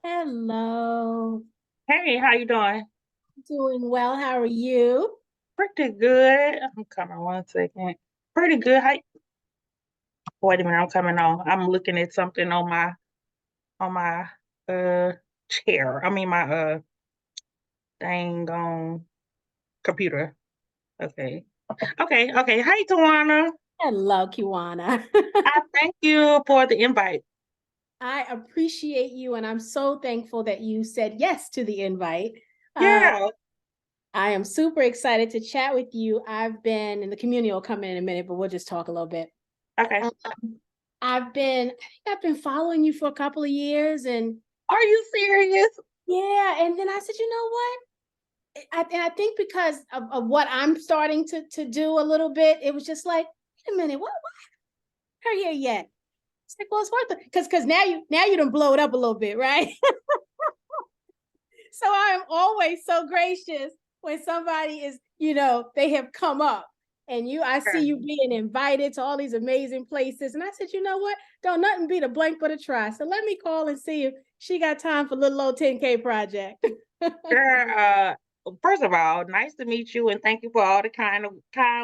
Hello. Hey, how you doing? Doing well. How are you? Pretty good. I'm coming 1 second. Pretty good. Wait a minute, I'm coming on. I'm looking at something on my uh chair. I mean my dang on computer. Okay. Okay. Hey Tawana. Hello, Kiwana. I thank you for the invite. I appreciate you, and I'm so thankful that you said yes to the invite. Uh, Yeah. I am super excited to chat with you. I've been, and the community will come in a minute, but we'll just talk a little bit. Okay. Um, I think I've been following you for a couple of years, and Are you serious? yeah, and then I said, you know what? I think because of what I'm starting to do a little bit, it was just like, wait a minute, what her here yet? It's like, well, it's worth it because now you don't blow it up a little bit, right? So I am always so gracious when somebody is, they have come up and I see Sure. you being invited to all these amazing places. And I said, you know what? Don't nothing beat a blank but a try. So let me call and see if she got time for little old 10K project. Sure. First of all, nice to meet you and thank you for all the kind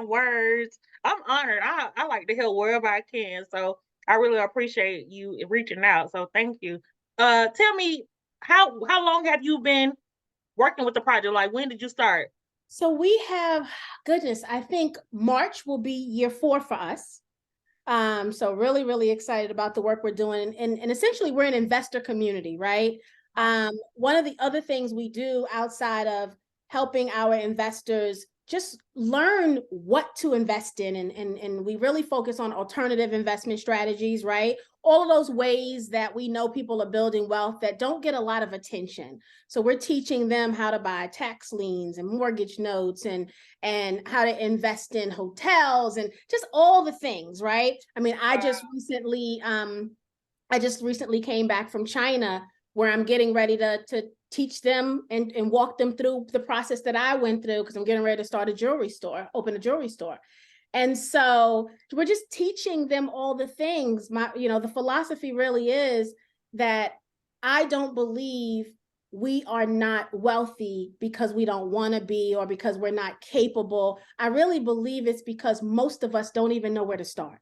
words. I'm honored. I like to help wherever I can. So I really appreciate you reaching out. So thank you. Tell me how long have you been working with the project? Like when did you start? So we have, goodness, I think March will be year 4 for us. So really, really excited about the work we're doing. And essentially we're an investor community, right? One of the other things we do outside of helping our investors just learn what to invest in, and we really focus on alternative investment strategies, right? All of those ways that we know people are building wealth that don't get a lot of attention. So we're teaching them how to buy tax liens and mortgage notes and how to invest in hotels and just all the things, right? I mean, I just recently came back from China where I'm getting ready to teach them and walk them through the process that I went through because I'm getting ready to start a jewelry store, open a jewelry store. And so we're just teaching them all the things. The philosophy really is that I don't believe we are not wealthy because we don't want to be or because we're not capable. I really believe it's because most of us don't even know where to start.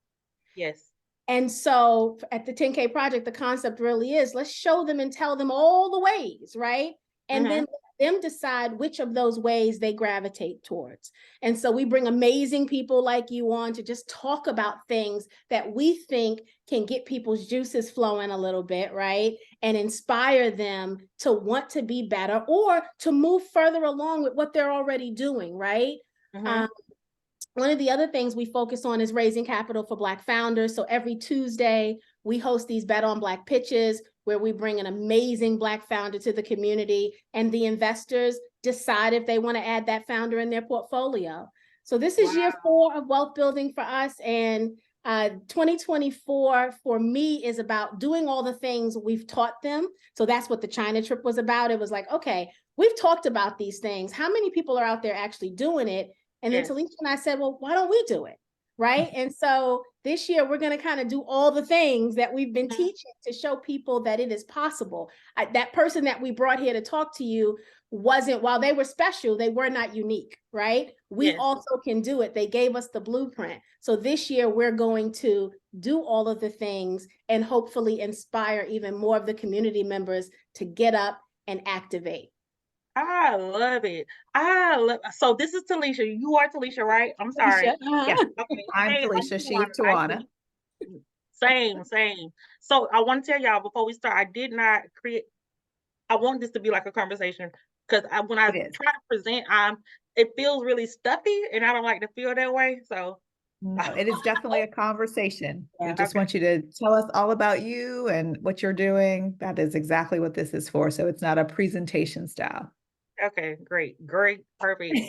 Yes. And so at the 10K project, the concept really is let's show them and tell them all the ways, right? And Mm-hmm. then let them decide which of those ways they gravitate towards. And so we bring amazing people like you on to just talk about things that we think can get people's juices flowing a little bit, right? And inspire them to want to be better or to move further along with what they're already doing, right? Mm-hmm. Um, One of the other things we focus on is raising capital for Black founders. So every Tuesday, we host these Bet on Black pitches where we bring an amazing Black founder to the community and the investors decide if they want to add that founder in their portfolio. So this is year Wow. 4 of wealth building for us. And 2024 for me is about doing all the things we've taught them. So that's what the China trip was about. It was like, okay, we've talked about these things. How many people are out there actually doing it? And then Yes. Talisha and I said, well, why don't we do it? Right. And so this year we're going to kind of do all the things that we've been Mhm. teaching to show people that it is possible. That person that we brought here to talk to you wasn't, while they were special, they were not unique. Right. We Yes. also can do it. They gave us the blueprint. So this year we're going to do all of the things and hopefully inspire even more of the community members to get up and activate. I love it. So this is Talisha. You are Talisha, right? I'm Talisha, sorry. Yes, Okay. I'm Hey, I'm Felicia. Tawana. She's Nice to Tawana. meet you. Same. So I want to tell y'all before we start, I did not create. I want this to be like a conversation because when I It is. try to present, it feels really stuffy, and I don't like to feel that way. So, No, it is definitely a conversation. We yeah. just okay, want you to tell us all about you and what you're doing. That is exactly what this is for. So it's not a presentation style. okay, great, perfect.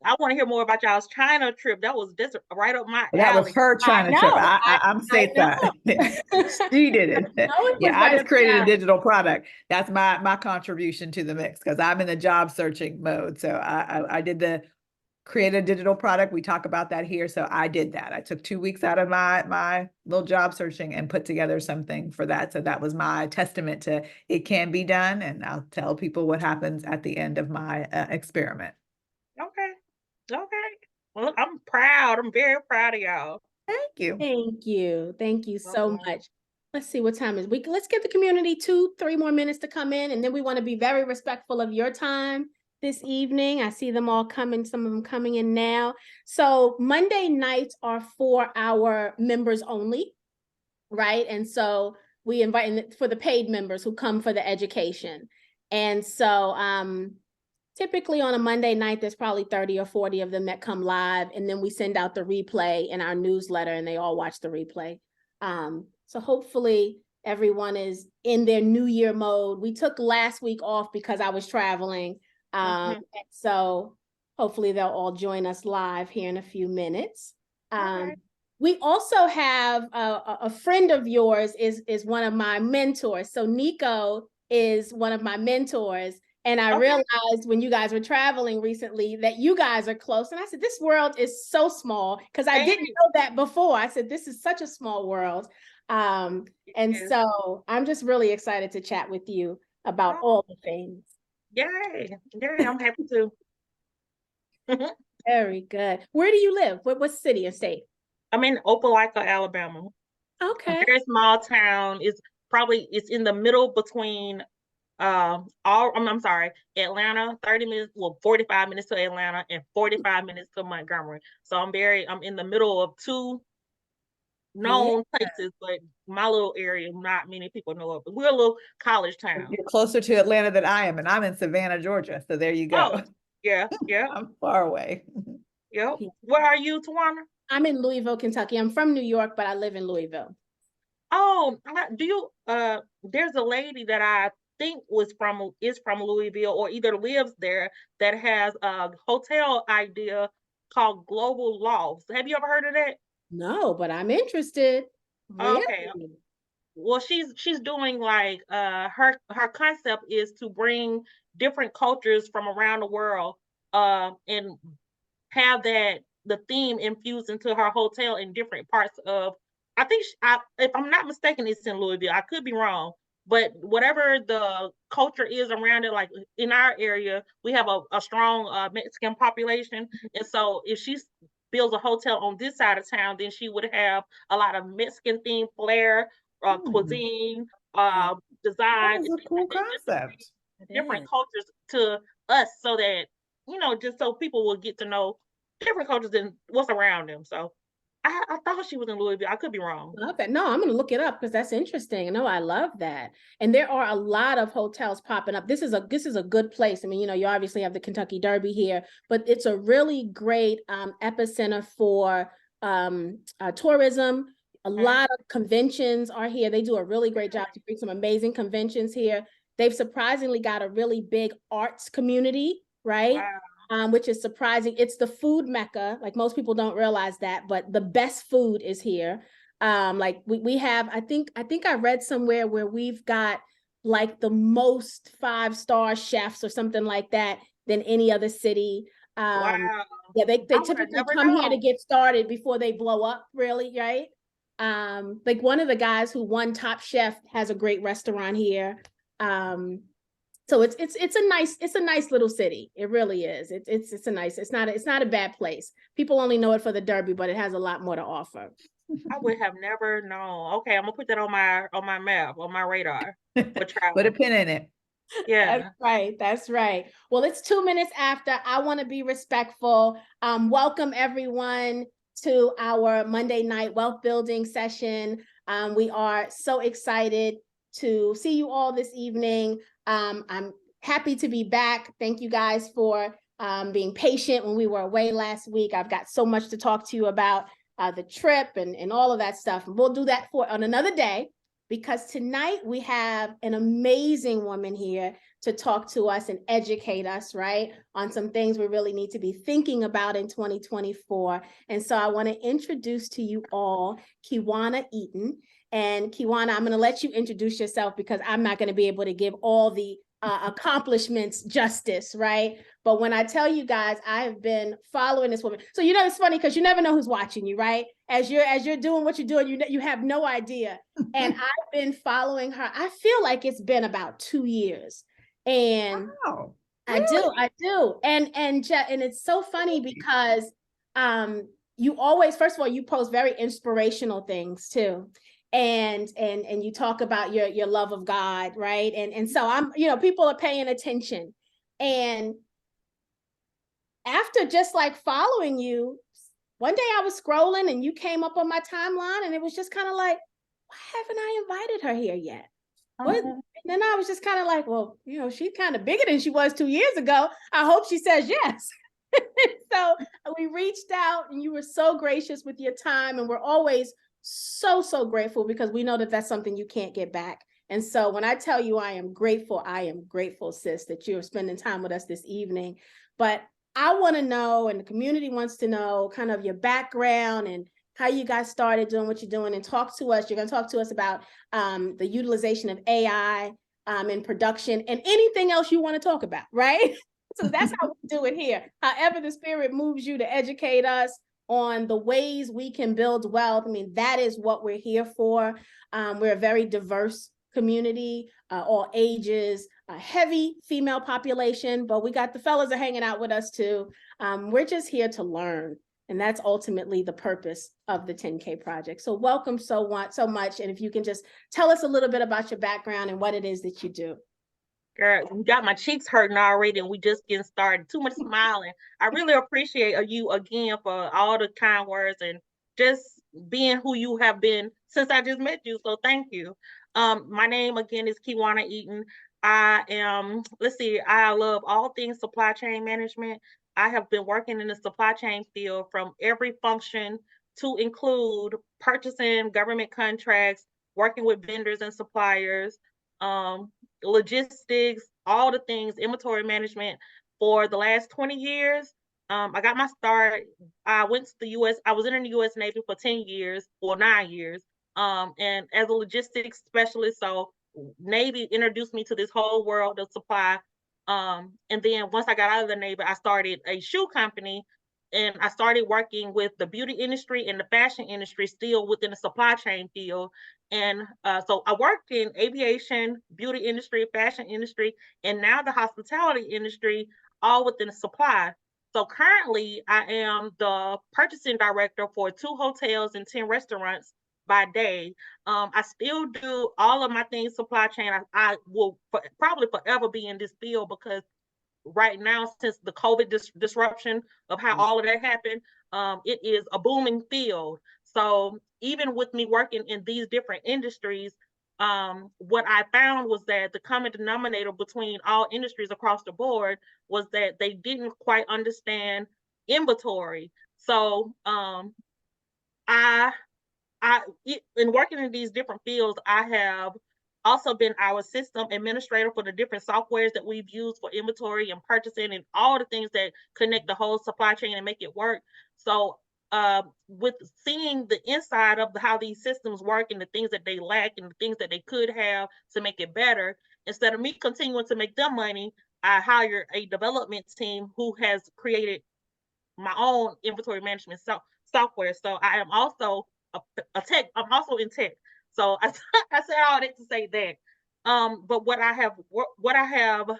I want to hear more about y'all's China trip. That was just right up my That was alley. her I China trip. know. I'm I stateside. know. She did I it. know it was Yeah, I right just up the created a alley. digital product. That's my contribution to the mix because I'm in the job searching mode. So I did the create a digital product. We talk about that here. So I did that. I took 2 weeks out of my little job searching and put together something for that. So that was my testament to it can be done. And I'll tell people what happens at the end of my experiment. Okay. Okay. Well, I'm proud. I'm very proud of y'all. Thank you. Thank you. Thank you so Welcome. much. Let's see what time is. Let's give the community 2-3 more minutes to come in, and then we want to be very respectful of your time this evening. I see them all coming, some of them coming in now. So Monday nights are for our members only, right? And so we invite for the paid members who come for the education. And so typically on a Monday night, there's probably 30 or 40 of them that come live, and then we send out the replay in our newsletter and they all watch the replay. So hopefully everyone is in their new year mode. We took last week off because I was traveling. And so hopefully they'll all join us live here in a few minutes. Okay. We also have a friend of yours is one of my mentors. So Nico is one of my mentors. And I realized when you guys were traveling recently that you guys are close. And I said, this world is so small, because I didn't know that before. I said, this is such a small world. And so I'm just really excited to chat with you about all the things. Yay. Yay. I'm happy to. Very good. Where do you live? What city or state? I'm in Opelika, Alabama. Okay. A very small town. It's in the middle between I'm sorry, Atlanta, 30 minutes, 45 minutes to Atlanta and 45 minutes to Montgomery. So I'm in the middle of two known places, but my little area, not many people know of. But we're a little college town. You're closer to Atlanta than I am, and I'm in Savannah, Georgia. So there you go. Oh, yeah. I'm far away. Yep. Where are you, Tawana? I'm in Louisville, Kentucky. I'm from New York, but I live in Louisville. Oh, there's a lady that I think is from Louisville or either lives there that has a hotel idea called Global Lofts. Have you ever heard of that? No, but I'm interested. Really? Okay. Well, she's doing like her concept is to bring different cultures from around the world and have the theme infused into her hotel in different parts of. I think if I'm not mistaken, it's in Louisville. I could be wrong, but whatever the culture is around it, like in our area, we have a strong Mexican population, and so if she builds a hotel on this side of town, then she would have a lot of Mexican themed flair, cuisine, design. That is a cool concept. Different cultures to us, so that just so people will get to know different cultures and what's around them. So I thought she was in Louisville. I could be wrong. Love that. No, I'm going to look it up because that's interesting. No, I love that. And there are a lot of hotels popping up. This is a good place. I mean, you obviously have the Kentucky Derby here, but it's a really great epicenter for tourism. A lot of conventions are here. They do a really great job to bring some amazing conventions here. They've surprisingly got a really big arts community, right? Wow. Which is surprising. It's the food mecca. Like, most people don't realize that, but the best food is here. Like we have, I think I read somewhere where we've got like the most 5-star chefs or something like that than any other city. Wow. Yeah, they typically come here to get started before they blow up, really, right? Like one of the guys who won Top Chef has a great restaurant here. So it's a nice little city. It really is. It's not a bad place. People only know it for the Derby, but it has a lot more to offer. I would have never known. Okay, I'm gonna put that on my map, on my radar for travel. Put a pin in it. Yeah. That's right. That's right. Well, it's 2 minutes after. I want to be respectful. Welcome everyone to our Monday night wealth building session. We are so excited to see you all this evening. I'm happy to be back. Thank you guys for being patient when we were away last week. I've got so much to talk to you about the trip and all of that stuff. And we'll do that on another day, because tonight we have an amazing woman here to talk to us and educate us, right, on some things we really need to be thinking about in 2024. And so I want to introduce to you all Kiwana Eaton. And Kiwana, I'm going to let you introduce yourself because I'm not going to be able to give all the accomplishments justice, right? But when I tell you guys, I've been following this woman. So, you know, it's funny because you never know who's watching you, right? As you're doing what you're doing, you have no idea. And I've been following her. I feel like it's been about 2 years. And Wow. I do. And it's so funny because you always, first of all, you post very inspirational things too. And you talk about your love of God, right? And so I'm, you know, people are paying attention. And after just like following you, one day I was scrolling and you came up on my timeline and it was just kind of like, why haven't I invited her here yet? What? And then I was just kind of like, well, you know, she's kind of bigger than she was 2 years ago. I hope she says yes. So we reached out and you were so gracious with your time. And we're always so grateful because we know that that's something you can't get back. And so when I tell you I am grateful, sis, that you're spending time with us this evening. But I want to know, and the community wants to know kind of your background and how you got started doing what you're doing, and talk to us. You're going to talk to us about the utilization of AI in production and anything else you want to talk about, right? So that's how we do it here. However the spirit moves you to educate us on the ways we can build wealth. I mean, that is what we're here for. We're a very diverse community, all ages, a heavy female population, but we got the fellas are hanging out with us too. We're just here to learn. And that's ultimately the purpose of the 10K project. So welcome so much. And if you can just tell us a little bit about your background and what it is that you do. Girl, you got my cheeks hurting already, and we just getting started. Too much smiling. I really appreciate you again for all the kind words and just being who you have been since I just met you. So thank you. My name again is Kiwana Eaton. I am, I love all things supply chain management. I have been working in the supply chain field from every function to include purchasing, government contracts, working with vendors and suppliers, logistics, all the things, inventory management for the last 20 years. I got my start. I went to the US. I was in the US Navy for 10 years or 9 years. And as a logistics specialist, so Navy introduced me to this whole world of supply. And then once I got out of the Navy, I started a shoe company, and I started working with the beauty industry and the fashion industry, still within the supply chain field. And so I worked in aviation, beauty industry, fashion industry, and now the hospitality industry, all within the supply. So currently, I am the purchasing director for 2 hotels and 10 restaurants by day. I still do all of my things supply chain. I will probably forever be in this field because right now, since the COVID disruption of how all of that happened, it is a booming field. So even with me working in these different industries, what I found was that the common denominator between all industries across the board was that they didn't quite understand inventory. So I in working in these different fields, I have also been our system administrator for the different softwares that we've used for inventory and purchasing and all the things that connect the whole supply chain and make it work. So with seeing the inside of how these systems work and the things that they lack and the things that they could have to make it better, instead of me continuing to make them money, I hired a development team who has created my own inventory management software. So I am also a tech. I'm also in tech. So I said all that to say that. But what I have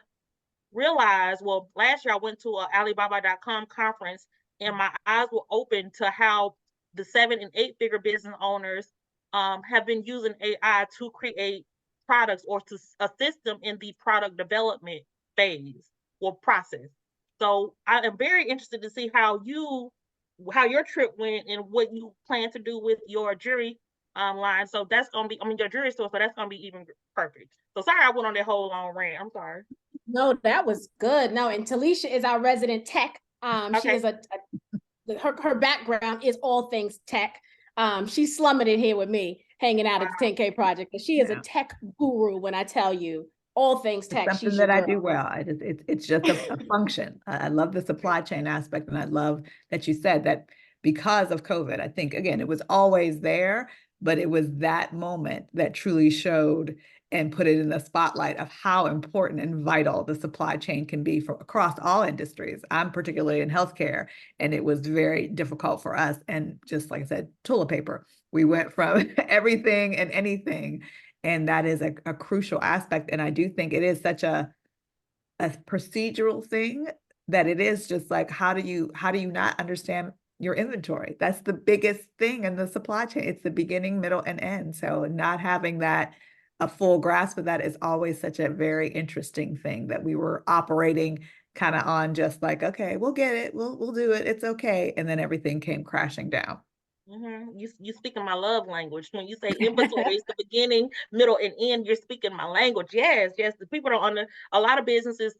realized, well, last year I went to a Alibaba.com conference, and my eyes were open to how the 7 and 8 figure business owners have been using AI to create products or to assist them in the product development phase or process. So I am very interested to see how your trip went and what you plan to do with your jury line. So that's gonna be, your jury store. So that's gonna be even perfect. So sorry I went on that whole long rant. I'm sorry. No, that was good. No, and Talisha is our resident tech. She is her background is all things tech. She's slumming it here with me, hanging out at the 10K project. But she is a tech guru when I tell you all things tech. It's something that I do well. It's just a function. I love the supply chain aspect, and I love that you said that because of COVID. I think again, it was always there, but it was that moment that truly showed and put it in the spotlight of how important and vital the supply chain can be for across all industries. I'm particularly in healthcare, and it was very difficult for us. And just like I said, toilet paper. We went from everything and anything, and that is a crucial aspect. And I do think it is such a procedural thing that it is just like, how do you not understand your inventory? That's the biggest thing in the supply chain. It's the beginning, middle, and end. So not having that a full grasp of that is always such a very interesting thing, that we were operating kind of on just like, okay, we'll get it, we'll do it, it's okay, and then everything came crashing down. You speaking my love language. When you say inventory is the beginning, middle, and end, you're speaking my language. Yes, yes. The people don't under a lot of businesses,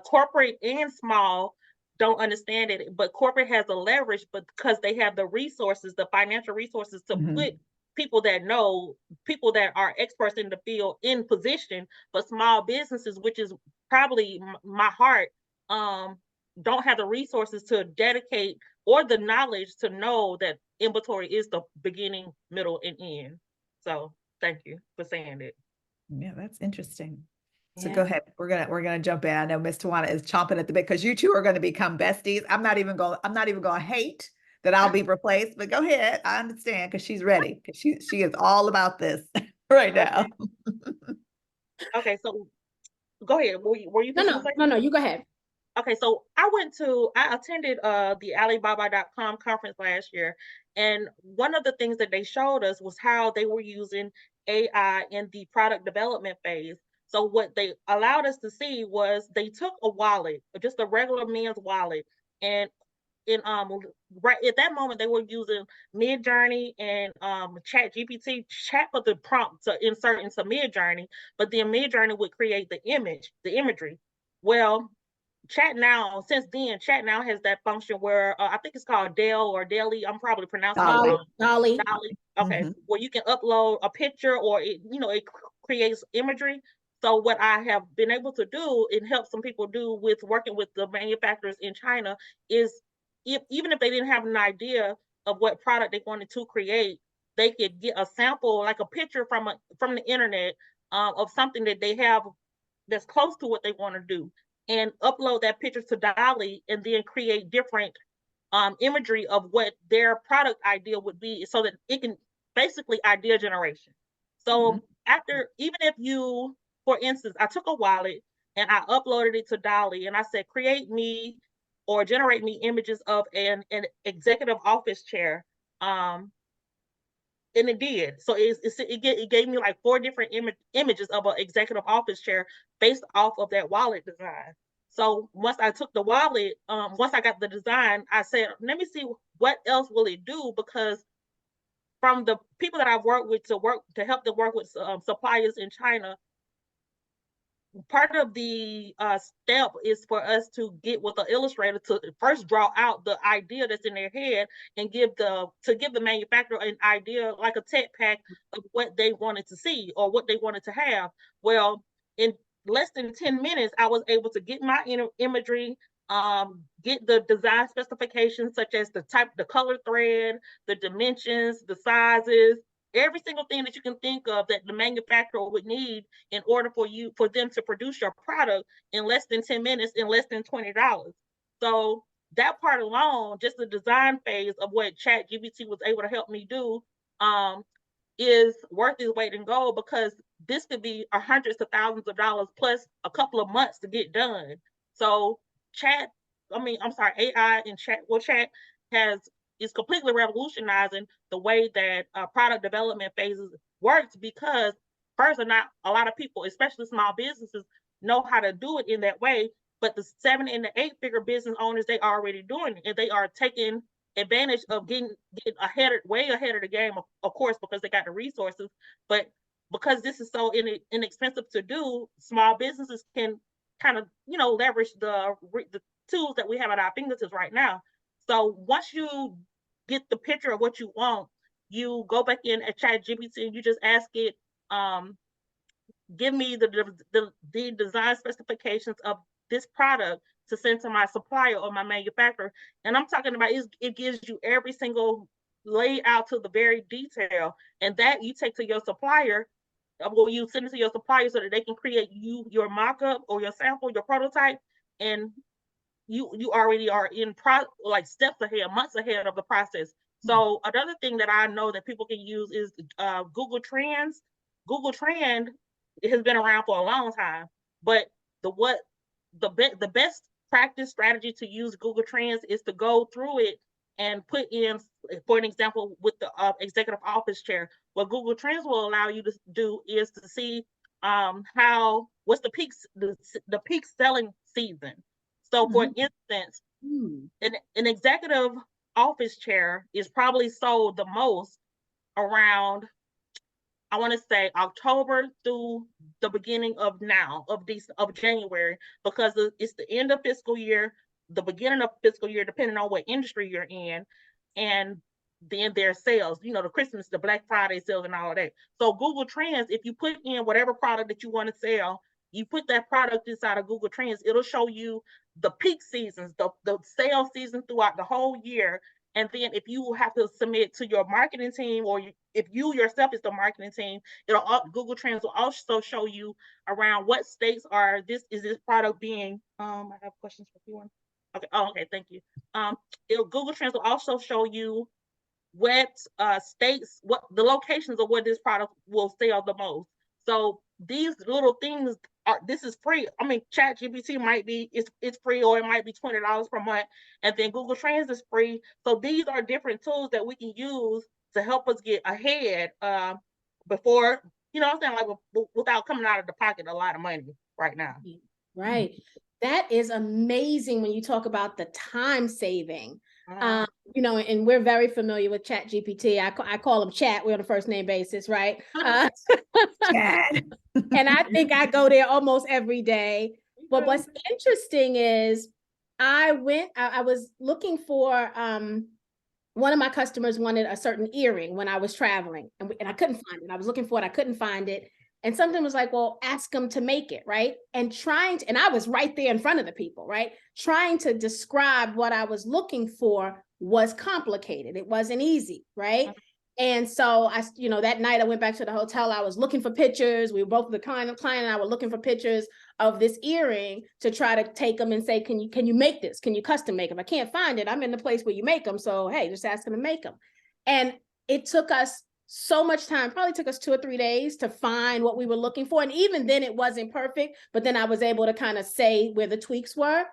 corporate and small, don't understand it. But corporate has a leverage, but because they have the resources, the financial resources to put people that know, people that are experts in the field in position. But small businesses, which is probably my heart, don't have the resources to dedicate or the knowledge to know that inventory is the beginning, middle, and end. So thank you for saying it. Yeah, that's interesting. So Yeah. go ahead. We're gonna jump in. I know Miss Tawana is chomping at the bit because you two are gonna become besties. I'm not even gonna hate that I'll be replaced, but go ahead. I understand because she's ready. Because she is all about this right now. Okay, so go ahead. Were you fixing to say? No, you go ahead. Okay, so I attended the Alibaba.com conference last year, and one of the things that they showed us was how they were using AI in the product development phase. So what they allowed us to see was they took a wallet, just a regular man's wallet, and in right at that moment they were using Midjourney and Chat GPT, chat for the prompt to insert into Midjourney, but then Midjourney would create the imagery. Well, Chat Now, since then, Chat Now has that function where I think it's called Dell or Delly. I'm probably pronouncing it wrong. Dolly. Dolly. Okay, where you can upload a picture or it creates imagery. So what I have been able to do and help some people do with working with the manufacturers in China is even if they didn't have an idea of what product they wanted to create, they could get a sample, like a picture from the internet of something that they have that's close to what they want to do, and upload that picture to Dolly and then create different imagery of what their product idea would be, so that it can basically idea generation. So after, even if you, for instance, I took a wallet and I uploaded it to Dolly and I said, create me or generate me images of an executive office chair. And it did. So it gave me like 4 different images of an executive office chair based off of that wallet design. So once I took the wallet, once I got the design, I said, let me see what else will it do, because from the people that I've worked with to help them work with suppliers in China, part of the step is for us to get with the illustrator to first draw out the idea that's in their head and give the manufacturer an idea, like a tech pack of what they wanted to see or what they wanted to have. Well, in less than 10 minutes, I was able to get my imagery, get the design specifications such as the color thread, the dimensions, the sizes, every single thing that you can think of that the manufacturer would need in order for them to produce your product in less than 10 minutes, in less than $20. So that part alone, just the design phase of what Chat GPT was able to help me do, is worth its weight in gold, because this could be hundreds of thousands of dollars plus a couple of months to get done. So AI and Chat is completely revolutionizing the way that product development phases works, because first, not a lot of people, especially small businesses, know how to do it in that way. But the 7 and the 8-figure business owners, they are already doing it, and they are taking advantage of getting way ahead of the game, of course, because they got the resources. But because this is so inexpensive to do, small businesses can kind of leverage the tools that we have at our fingertips right now. So once you get the picture of what you want, you go back in at Chat GPT and you just ask it, give me the design specifications of this product to send to my supplier or my manufacturer. And I'm talking about it gives you every single layout to the very detail, and that you take to your supplier, well, you send it to your supplier so that they can create your mock-up or your sample, your prototype, and you already are in like steps ahead, months ahead of the process. So another thing that I know that people can use is Google Trends. Google Trend has been around for a long time, but the best practice strategy to use Google Trends is to go through it and put in, for an example, with the executive office chair. What Google Trends will allow you to do is to see what's the peak selling season. So, for instance, an executive office chair is probably sold the most around, I want to say, October through the beginning of January, because it's the end of fiscal year, the beginning of fiscal year, depending on what industry you're in, and then their sales, the Christmas, the Black Friday sales and all of that. So Google Trends, if you put in whatever product that you want to sell, you put that product inside of Google Trends, it'll show you the peak seasons, the sales season throughout the whole year. And then if you have to submit to your marketing team, or if you yourself is the marketing team, Google Trends will also show you around what states is this product being. I have questions for you. Okay. Oh, okay. Thank you. Google Trends will also show you what states, what the locations of where this product will sell the most. So these little things this is free. I mean, ChatGPT might be it's free, or it might be $20 per month, and then Google Trends is free. So these are different tools that we can use to help us get ahead before, what I'm saying, like without coming out of the pocket a lot of money right now. Right. That is amazing when you talk about the time saving. And we're very familiar with ChatGPT. I call him Chat. We're on a first name basis, right? Chad. And I think I go there almost every day. But what's interesting is I was looking for, one of my customers wanted a certain earring when I was traveling, and I couldn't find it. I was looking for it. I couldn't find it. And something was like, well, ask them to make it, right? And I was right there in front of the people, right? Trying to describe what I was looking for was complicated. It wasn't easy, right? And so that night I went back to the hotel. I was looking for pictures. We were both, the client and I were looking for pictures of this earring to try to take them and say, can you make this? Can you custom make them? I can't find it. I'm in the place where you make them. So, hey, just ask them to make them. And it took us so much time, probably took us 2 or 3 days to find what we were looking for. And even then it wasn't perfect, but then I was able to kind of say where the tweaks were.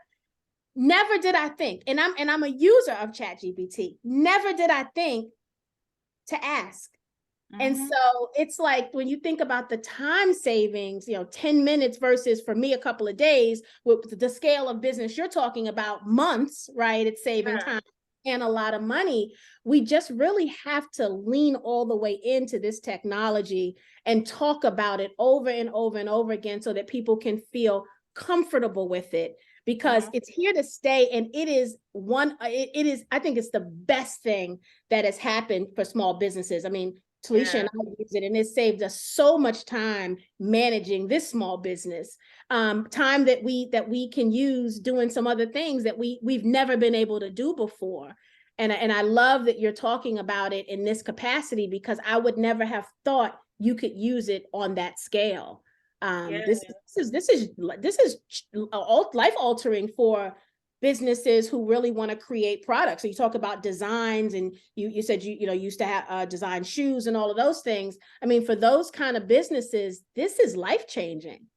Never did I think, and I'm a user of ChatGPT, never did I think to ask. And so it's like, when you think about the time savings, 10 minutes versus, for me, a couple of days, with the scale of business you're talking about, months, right? It's saving time and a lot of money. We just really have to lean all the way into this technology and talk about it over and over and over again, so that people can feel comfortable with it, because it's here to stay. And it is I think it's the best thing that has happened for small businesses. I mean, Talisha and I use it, and it saved us so much time managing this small business, time that we can use doing some other things that we've never been able to do before. And I love that you're talking about it in this capacity, because I would never have thought you could use it on that scale. This is life altering for businesses who really want to create products. So you talk about designs, and you said you used to have design shoes and all of those things. I mean, for those kind of businesses, this is life-changing.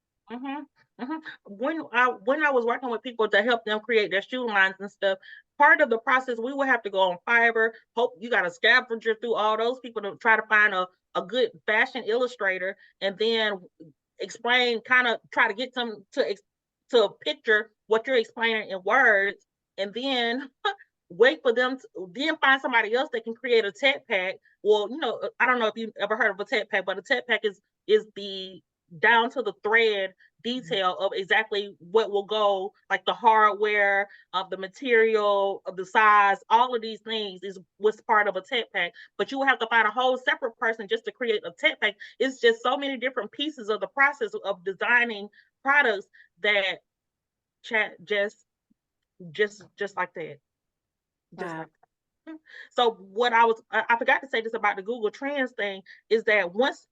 When I was working with people to help them create their shoe lines and stuff, part of the process, we would have to go on Fiverr. Hope you got a scavenger through all those people to try to find a good fashion illustrator, and then explain, kind of try to get them to picture what you're explaining in words, and then wait for them to then find somebody else that can create a tech pack. Well, I don't know if you've ever heard of a tech pack, but a tech pack is the down to the thread detail of exactly what will go, like the hardware, of the material, of the size, all of these things is what's part of a tech pack. But you will have to find a whole separate person just to create a tech pack. It's just so many different pieces of the process of designing products that Chat just like that. Wow. So what I forgot to say this about the Google Trends thing is that once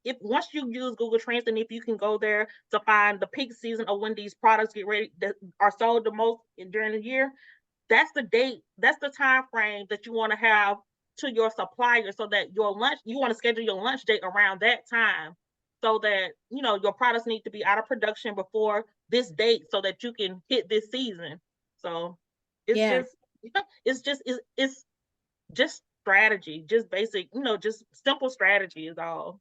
you use Google Trends, and if you can go there to find the peak season of when these products get ready that are sold the most during the year, that's the date, that's the time frame that you want to have to your supplier, so that you want to schedule your lunch date around that time, so that your products need to be out of production before this date so that you can hit this season. So it's Yeah. just it's just strategy, just basic, just simple strategy is all.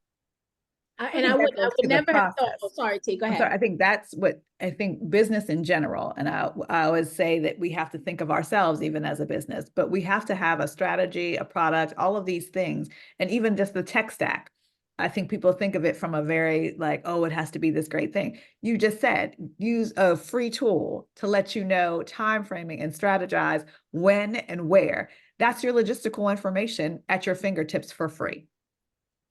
I And think that I goes would to the never have thought, oh, process. sorry, T, go I'm sorry, ahead. I think that's what I think business in general, and I always say that we have to think of ourselves even as a business, but we have to have a strategy, a product, all of these things, and even just the tech stack. I think people think of it from a very like, oh, it has to be this great thing. You just said use a free tool to let you know time framing and strategize when and where. That's your logistical information at your fingertips for free.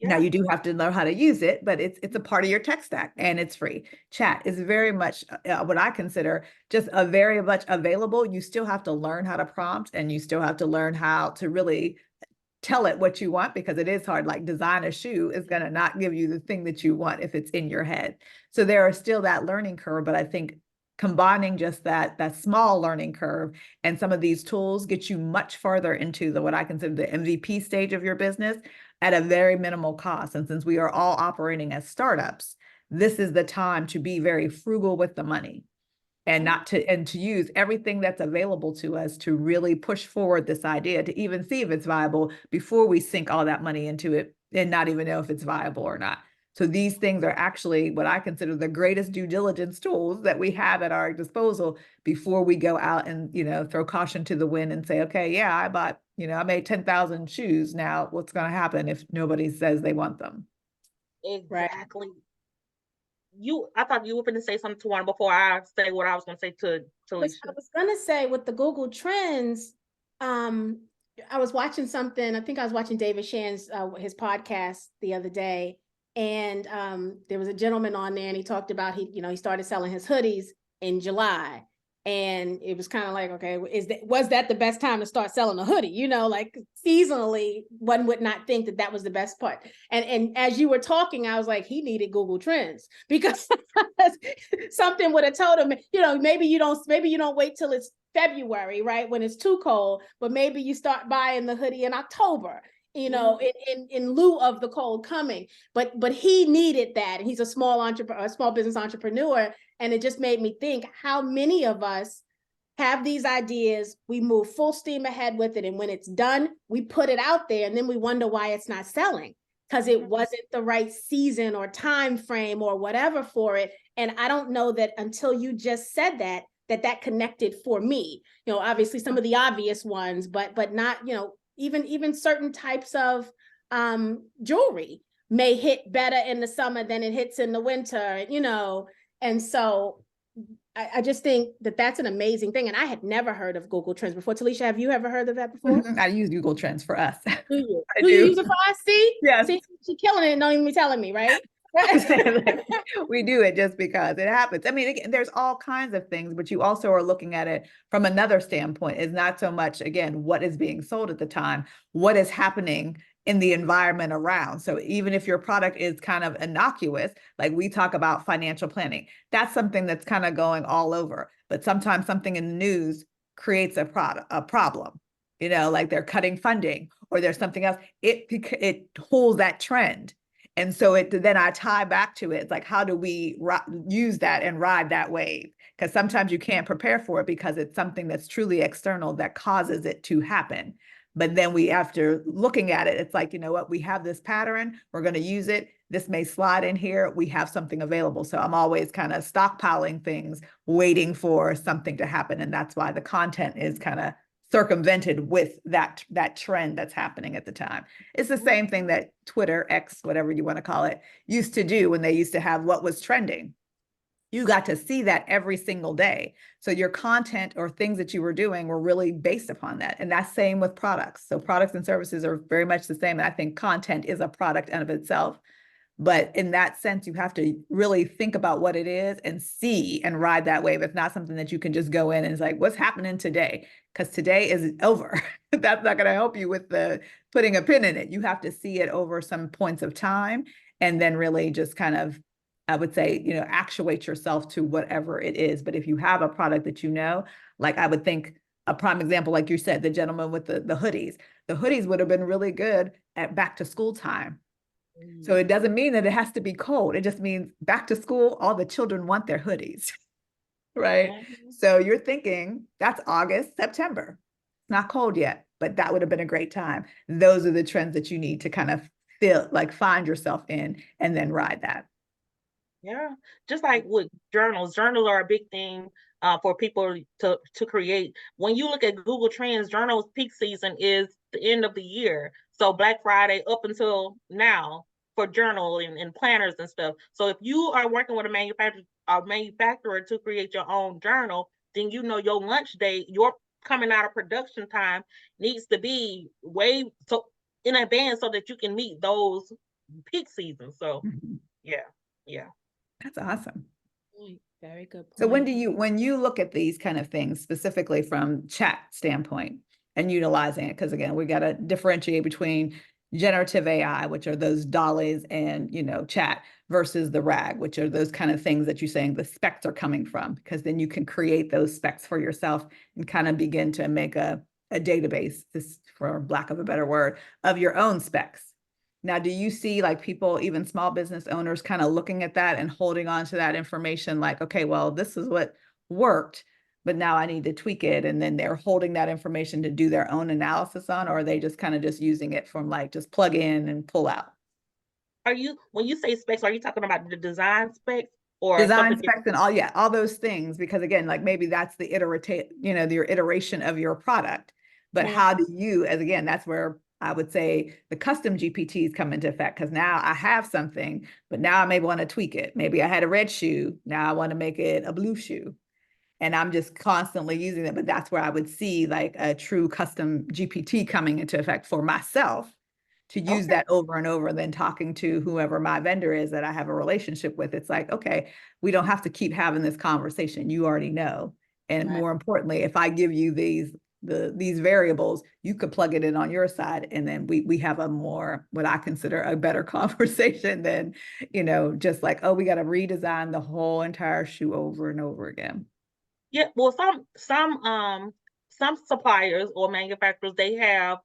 Now Yeah. you do have to know how to use it, but it's a part of your tech stack and it's free. Chat is very much what I consider just a very much available. You still have to learn how to prompt and you still have to learn how to really tell it what you want, because it is hard. Like design a shoe is going to not give you the thing that you want if it's in your head. So there are still that learning curve, but I think combining just that small learning curve and some of these tools get you much farther into the what I consider the MVP stage of your business at a very minimal cost. And since we are all operating as startups, this is the time to be very frugal with the money and not to and to use everything that's available to us to really push forward this idea, to even see if it's viable before we sink all that money into it and not even know if it's viable or not. So these things are actually what I consider the greatest due diligence tools that we have at our disposal before we go out and throw caution to the wind and say, okay, yeah, I bought, I made 10,000 shoes. Now what's going to happen if nobody says they want them? Right. Exactly. I thought you were going to say something to one before I say what I was going to say to I Alicia. was gonna say with the Google Trends, um, I was watching something. I think I was watching David Shan's his podcast the other day, and there was a gentleman on there, and he talked about he started selling his hoodies in July, and it was kind of like, okay, was that the best time to start selling a hoodie? Like seasonally, one would not think that was the best part. And as you were talking, I was like, he needed Google Trends because something would have told him, maybe you don't wait till it's February, right, when it's too cold, but maybe you start buying the hoodie in October, in lieu of the cold coming. But he needed that, and he's a small business entrepreneur, and it just made me think how many of us have these ideas, we move full steam ahead with it, and when it's done, we put it out there, and then we wonder why it's not selling, because it wasn't the right season or time frame or whatever for it. And I don't know that until you just said that connected for me. Obviously some of the obvious ones, but not, even certain types of jewelry may hit better in the summer than it hits in the winter, and so I just think that that's an amazing thing. And I had never heard of Google Trends before. Talisha, have you ever heard of that before? I use Google Trends for us. Do you? I Do you do. use it for us? See? Yes. See, she killing it and don't even be telling me, right? We do it just because it happens. I mean, again, there's all kinds of things, but you also are looking at it from another standpoint. It's not so much, again, what is being sold at the time, what is happening in the environment around. So even if your product is kind of innocuous, like we talk about financial planning, that's something that's kind of going all over. But sometimes something in the news creates a problem, like they're cutting funding or there's something else. It holds that trend. And so then I tie back to it. It's like, how do we use that and ride that wave? Because sometimes you can't prepare for it because it's something that's truly external that causes it to happen. But then after looking at it, it's like, you know what, we have this pattern, we're going to use it. This may slide in here. We have something available. So I'm always kind of stockpiling things, waiting for something to happen. And that's why the content is kind of circumvented with that trend that's happening at the time. It's the same thing that Twitter, X, whatever you want to call it, used to do when they used to have what was trending. You got to see that every single day. So your content or things that you were doing were really based upon that. And that's same with products. So products and services are very much the same. And I think content is a product in of itself. But in that sense, you have to really think about what it is and see and ride that wave. It's not something that you can just go in and it's like, what's happening today? Because today is over. That's not going to help you with the putting a pin in it. You have to see it over some points of time and then really just kind of, I would say, actuate yourself to whatever it is. But if you have a product that like I would think a prime example, like you said, the gentleman with the hoodies would have been really good at back to school time. So it doesn't mean that it has to be cold. It just means back to school, all the children want their hoodies, right? Mhm. So you're thinking that's August, September. It's not cold yet, but that would have been a great time. Those are the trends that you need to kind of find yourself in and then ride that. Yeah, just like with journals are a big thing for people to create. When you look at Google Trends, journals peak season is the end of the year. So Black Friday up until now for journal and planners and stuff. So if you are working with a manufacturer to create your own journal, then your lunch date, your coming out of production time needs to be way so in advance so that you can meet those peak seasons. So Mhm. yeah, yeah. That's awesome. Very good So point. when you look at these kind of things, specifically from chat standpoint and utilizing it, because again, we got to differentiate between generative AI, which are those dollies and, chat versus the RAG, which are those kind of things that you're saying the specs are coming from, because then you can create those specs for yourself and kind of begin to make a database, this, for lack of a better word, of your own specs. Now, do you see like people, even small business owners, kind of looking at that and holding on to that information like, okay, well, this is what worked, but now I need to tweak it. And then they're holding that information to do their own analysis on, or are they just kind of just using it from like just plug in and pull out? When you say specs, are you talking about the design specs or Design something different? specs and all, yeah, all those things, because again, like maybe that's the your iteration of your product. But Mhm. how do you, as again, that's where I would say the custom GPTs come into effect, because now I have something, but now I may want to tweak it. Maybe I had a red shoe, now I want to make it a blue shoe. And I'm just constantly using it. But that's where I would see like a true custom GPT coming into effect for myself to use Okay. that over and over, and then talking to whoever my vendor is that I have a relationship with. It's like, okay, we don't have to keep having this conversation. You already know. And Right. more importantly, if I give you these variables, you could plug it in on your side. And then we have a more, what I consider a better conversation than, just like, oh, we got to redesign the whole entire shoe over and over again. Yeah, well, some suppliers or manufacturers, they have,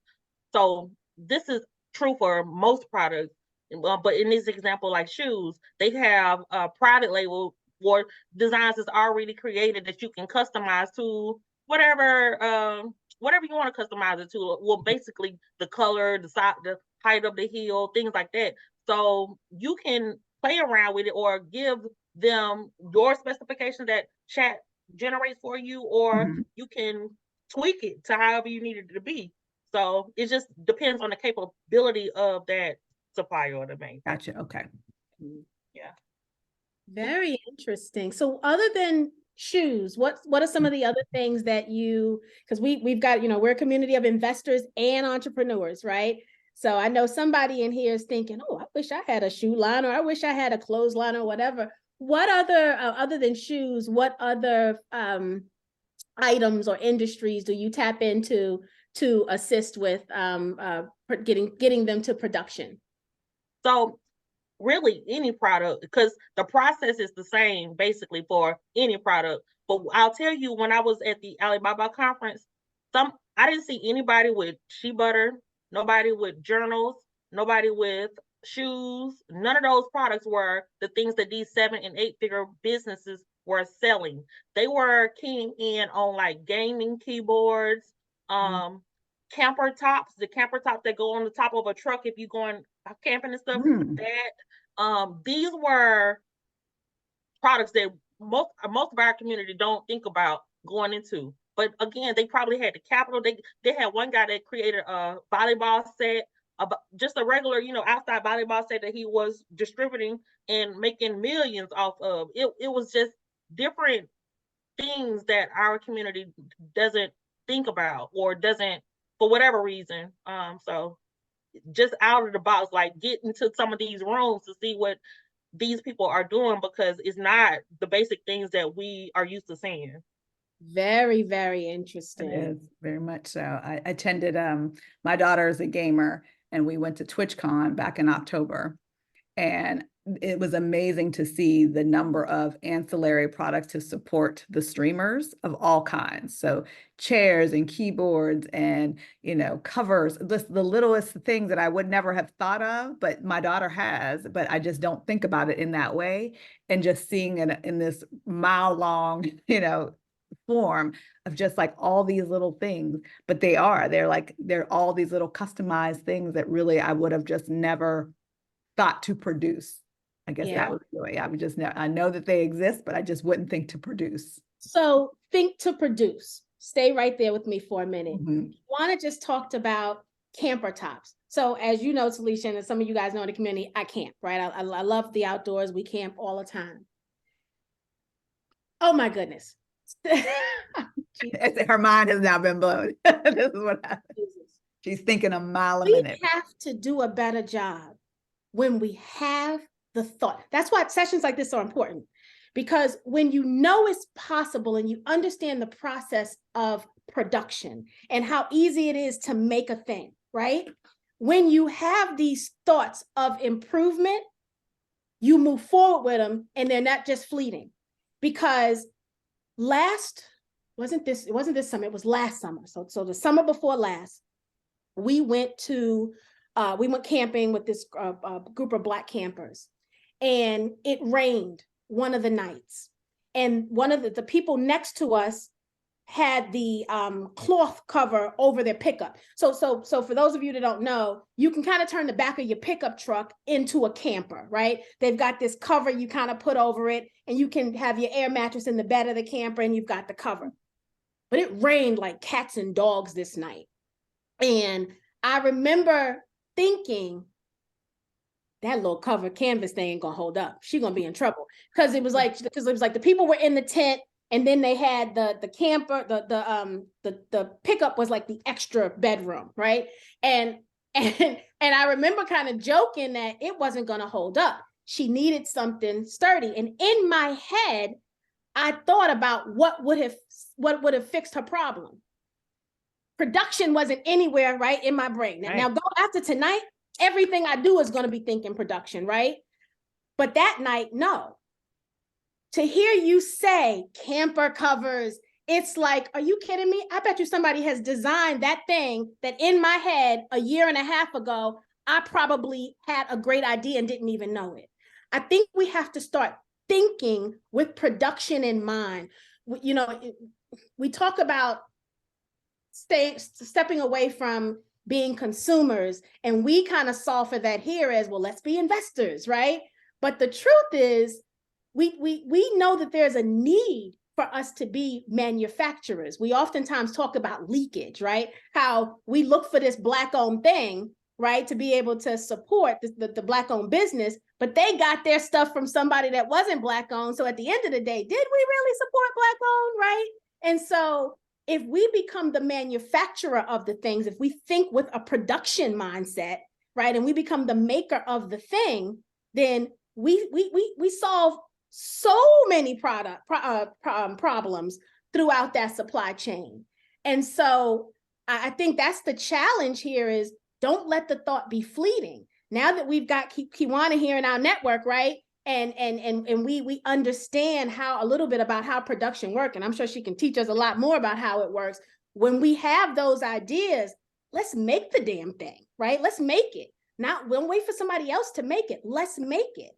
so this is true for most products, but in this example, like shoes, they have a private label or designs that's already created that you can customize to whatever whatever you want to customize it to. Well, basically the color, the size, the height of the heel, things like that. So you can play around with it or give them your specification that chat generates for you, or Mhm. you can tweak it to however you need it to be. So it just depends on the capability of that supplier or the Gotcha. manufacturer. Okay. Yeah. Very interesting. So other than shoes, what are some of the other things that because we've got, we're a community of investors and entrepreneurs, right? So I know somebody in here is thinking, oh, I wish I had a shoe line, or I wish I had a clothes line, or whatever. What other than shoes, what other items or industries do you tap into to assist with getting them to production? So really any product, because the process is the same basically for any product. But I'll tell you, when I was at the Alibaba conference, I didn't see anybody with shea butter, nobody with journals, nobody with shoes. None of those products were the things that these 7 and 8 figure businesses were selling. They were keying in on like gaming keyboards, um, camper tops, the camper tops that go on the top of a truck if you're going camping and stuff. Mm. That these were products that most of our community don't think about going into. But again, they probably had the capital. They had one guy that created a volleyball set, just a regular, outside volleyball set that he was distributing and making millions off of. It was just different things that our community doesn't think about or doesn't for whatever reason. So just out of the box, like get into some of these rooms to see what these people are doing, because it's not the basic things that we are used to seeing. Very, very It interesting. is very much so. I attended, my daughter is a gamer, and we went to TwitchCon back in October. And it was amazing to see the number of ancillary products to support the streamers of all kinds. So chairs and keyboards and, covers, the littlest things that I would never have thought of, but my daughter has, but I just don't think about it in that way. And just seeing it in this mile long, form of just like all these little things, but they're all these little customized things that really I would have just never thought to produce. I guess that Yeah. was the way I would just know. I know that they exist, but I just wouldn't think to produce. So think to produce. Stay right there with me for a minute. Mhm. Juana just talked about camper tops. So as you know, Talisha, and some of you guys know in the community, I camp, right? I love the outdoors. We camp all the time. Oh my goodness. Her mind has now been blown. This is what happens. She's thinking a mile a We minute. have to do a better job when we have the thought. That's why sessions like this are important, because when you know it's possible and you understand the process of production and how easy it is to make a thing, right? When you have these thoughts of improvement, you move forward with them and they're not just fleeting. Because it wasn't this summer, it was last summer. So the summer before last, we went camping with this group of Black campers, and it rained one of the nights. And one of the people next to us had the cloth cover over their pickup. So for those of you that don't know, you can kind of turn the back of your pickup truck into a camper, right? They've got this cover you kind of put over it, and you can have your air mattress in the bed of the camper, and you've got the cover. But it rained like cats and dogs this night. And I remember thinking, that little cover canvas thing ain't gonna hold up. She's gonna be in trouble. Because it was like the people were in the tent, and then they had the camper, the pickup was like the extra bedroom, right? And I remember kind of joking that it wasn't gonna hold up. She needed something sturdy. And in my head, I thought about what would have fixed her problem. Production wasn't anywhere, right, in my brain. Now go after tonight, everything I do is going to be thinking production, right? But that night, no. To hear you say camper covers, it's like, are you kidding me? I bet you somebody has designed that thing that in my head a year and a half ago, I probably had a great idea and didn't even know it. I think we have to start thinking with production in mind. We talk about stepping away from being consumers, and we kind of solve for that here as well. Let's be investors, right? But the truth is, we know that there's a need for us to be manufacturers. We oftentimes talk about leakage, right? How we look for this Black-owned thing, right, to be able to support the Black-owned business, but they got their stuff from somebody that wasn't Black-owned. So at the end of the day, did we really support Black-owned, right? And so if we become the manufacturer of the things, if we think with a production mindset, right, and we become the maker of the thing, then we solve so many problems throughout that supply chain. And so I think that's the challenge here, is don't let the thought be fleeting. Now that we've got Kiwana here in our network, right? And we understand a little bit about how production works, and I'm sure she can teach us a lot more about how it works. When we have those ideas, let's make the damn thing, right? Let's make it. We'll wait for somebody else to make it. Let's make it.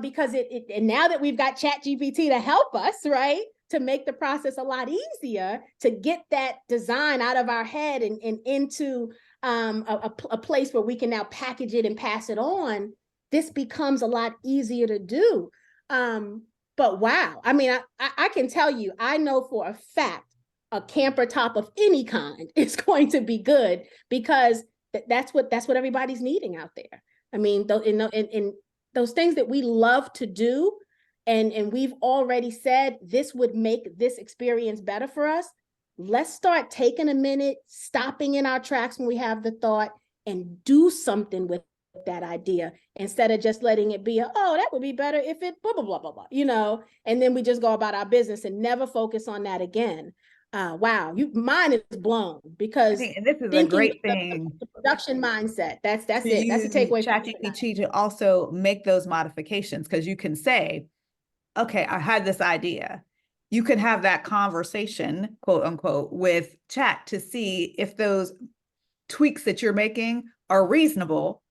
Because and now that we've got ChatGPT to help us, right, to make the process a lot easier, to get that design out of our head and into a place where we can now package it and pass it on, this becomes a lot easier to do. But wow, I mean, I can tell you, I know for a fact a camper top of any kind is going to be good, because that's what everybody's needing out there. I mean, in those things that we love to do, and we've already said this would make this experience better for us. Let's start taking a minute, stopping in our tracks when we have the thought, and do something with that idea instead of just letting it be oh, that would be better if it blah blah blah blah blah, you know, and then we just go about our business and never focus on that again. Wow, mine is blown I because think, and this is a thinking great the, thing the production mindset, that's to it. That's a use takeaway from tonight. ChatGPT to also make those modifications, because you can say, okay, I had this idea. You can have that conversation, quote unquote, with chat to see if those tweaks that you're making are reasonable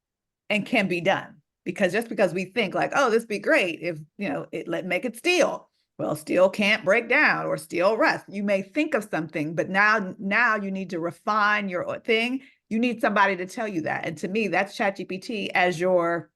and can be done. Because just because we think like, oh, this would be great if, you know, make it steel. Well, steel can't break down or steel rust. You may think of something, but now you need to refine your thing. You need somebody to tell you that. And to me, that's ChatGPT as your,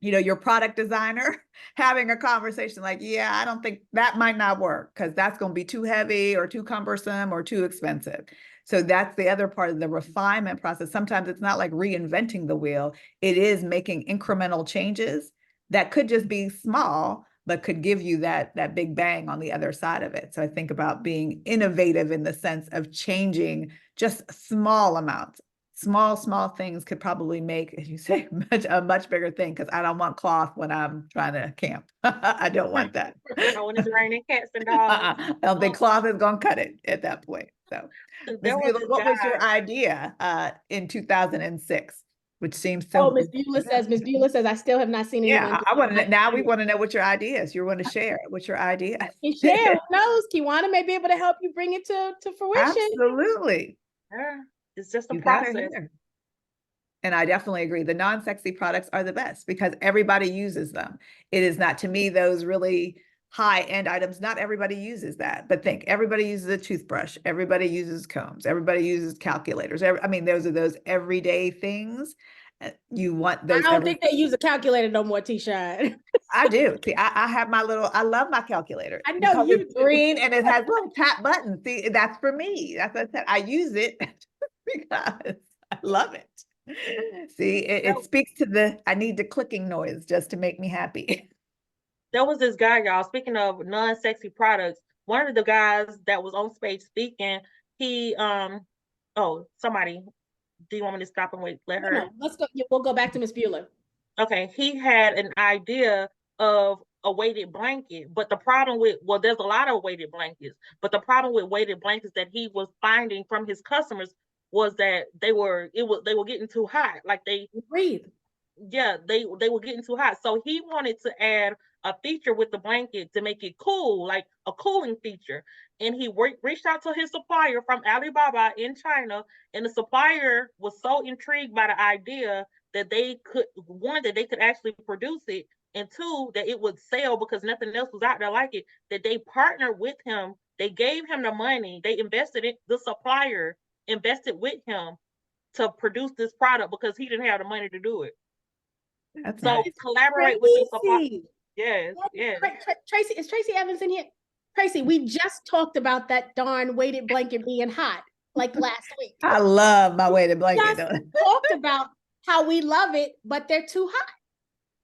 you know, your product designer having a conversation like, yeah, I don't think that might not work because that's going to be too heavy or too cumbersome or too expensive. So that's the other part of the refinement process. Sometimes it's not like reinventing the wheel. It is making incremental changes that could just be small, but could give you that big bang on the other side of it. So I think about being innovative in the sense of changing just small amounts. Small things could probably make, as you say, a much bigger thing, because I don't want cloth when I'm trying to camp. I don't want that. No, when it's raining cats and dogs. I don't think cloth is going to cut it at that point. So, Ms. There was Beulah, this what was guy. your idea in 2006, which seems Oh, so? Miss Beulah says, I still have not seen anyone. Yeah, I want to. Now we want to know what your idea is. You want to share what's your idea? And share, who knows? Kiwana may be able to help you bring it to fruition. Absolutely. Yeah, it's just a You got it process. here. And I definitely agree. The non-sexy products are the best because everybody uses them. It is not, to me, those really high-end items. Not everybody uses that, but think everybody uses a toothbrush. Everybody uses combs. Everybody uses calculators. I mean, those are those everyday things. You want those. I don't think they use a calculator no more, T-Shine. I do. See, I have my little, I love my calculator. I know because you it's do. green and it has little tap buttons. See, that's for me. That's what I said. I use it because I love it. See, it speaks to the, I need the clicking noise just to make me happy. There was this guy, y'all, speaking of non-sexy products, one of the guys that was on stage speaking, he, oh, somebody, do you want me to stop and wait, let her? No, let's go. We'll go back to Miss Beulah. Okay, he had an idea of a weighted blanket, but the problem with, well, there's a lot of weighted blankets, but the problem with weighted blankets that he was finding from his customers was that they were getting too hot. Like they breathe. Yeah, they were getting too hot. So he wanted to add a feature with the blanket to make it cool, like a cooling feature. And he reached out to his supplier from Alibaba in China, and the supplier was so intrigued by the idea that they could, one, that they could actually produce it, and two, that it would sell because nothing else was out there like it, that they partnered with him. They gave him the money. They invested in the supplier, invested with him to produce this product because he didn't have the money to do it. That's So nice. collaborate with your supplier. Yes, yes. Tracy, is Tracy Evans in here? Tracy, we just talked about that darn weighted blanket being hot like last week. I love my weighted blanket. Talked about how we love it, but they're too hot.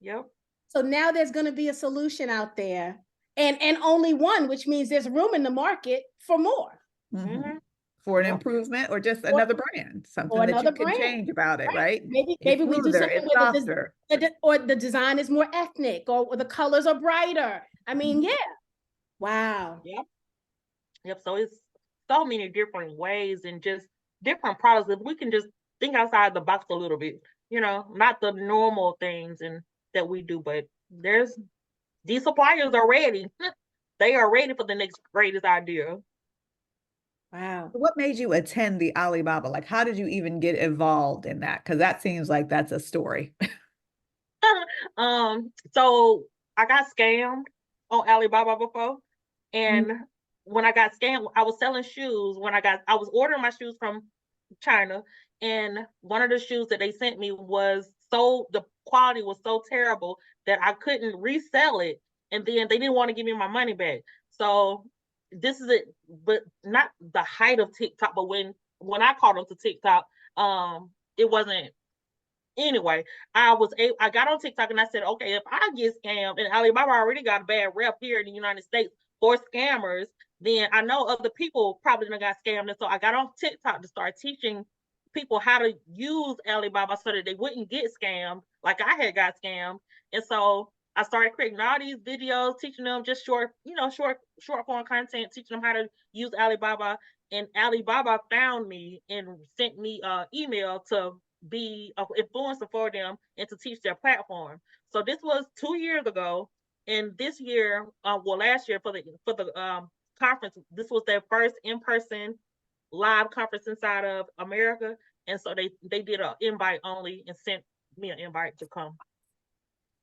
Yep. So now there's going to be a solution out there, and only one, which means there's room in the market for more. Mm-hmm. For an improvement or just another brand, something that you can change about it, right? Maybe we do something where or the design is more ethnic, or the colors are brighter. I mean, yeah. Wow. Yep. So it's so many different ways and just different products. If we can just think outside the box a little bit, you know, not the normal things and that we do, but these suppliers are ready. They are ready for the next greatest idea. Wow. What made you attend the Alibaba? Like, how did you even get involved in that? Because that seems like that's a story. So I got scammed on Alibaba before. And when I got scammed, I was selling shoes. I was ordering my shoes from China. And one of the shoes that they sent me the quality was so terrible that I couldn't resell it. And then they didn't want to give me my money back. So this is it, but not the height of TikTok, but when I called onto TikTok, it wasn't. Anyway, I got on TikTok and I said, okay, if I get scammed, and Alibaba already got a bad rep here in the United States for scammers, then I know other people probably got scammed. And so I got on TikTok to start teaching people how to use Alibaba so that they wouldn't get scammed like I had got scammed. And so I started creating all these videos, teaching them just short form content, teaching them how to use Alibaba. And Alibaba found me and sent me an email to be an influencer for them and to teach their platform. So this was 2 years ago, and this year, last year for the conference, this was their first in person live conference inside of America, and so they did an invite only and sent me an invite to come.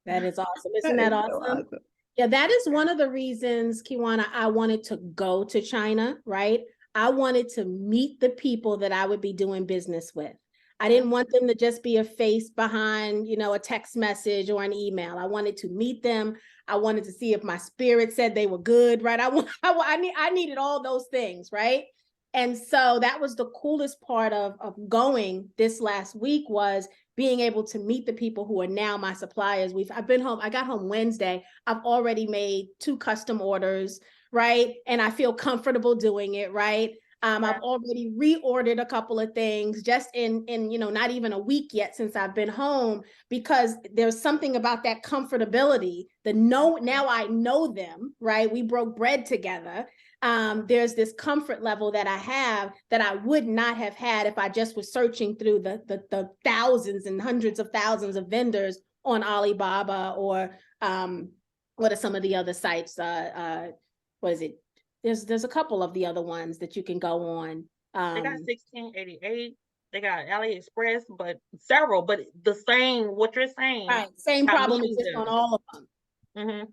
That is awesome. Isn't that so awesome? Yeah, that is one of the reasons, Kiwana, I wanted to go to China, right? I wanted to meet the people that I would be doing business with. I didn't want them to just be a face behind, a text message or an email. I wanted to meet them. I wanted to see if my spirit said they were good, right? I needed all those things, right? And so that was the coolest part of going this last week, was being able to meet the people who are now my suppliers. I've been home. I got home Wednesday. I've already made 2 custom orders, right? And I feel comfortable doing it, right? I've already reordered a couple of things just in not even a week yet since I've been home, because there's something about that comfortability. Now I know them, right? We broke bread together. There's this comfort level that I have that I would not have had if I just was searching through the thousands and hundreds of thousands of vendors on Alibaba, or what are some of the other sites? What is it? There's a couple of the other ones that you can go on. They got 1688. They got AliExpress, but several, but the same, what you're saying. Right, same problem exists on all of them. Mm-hmm.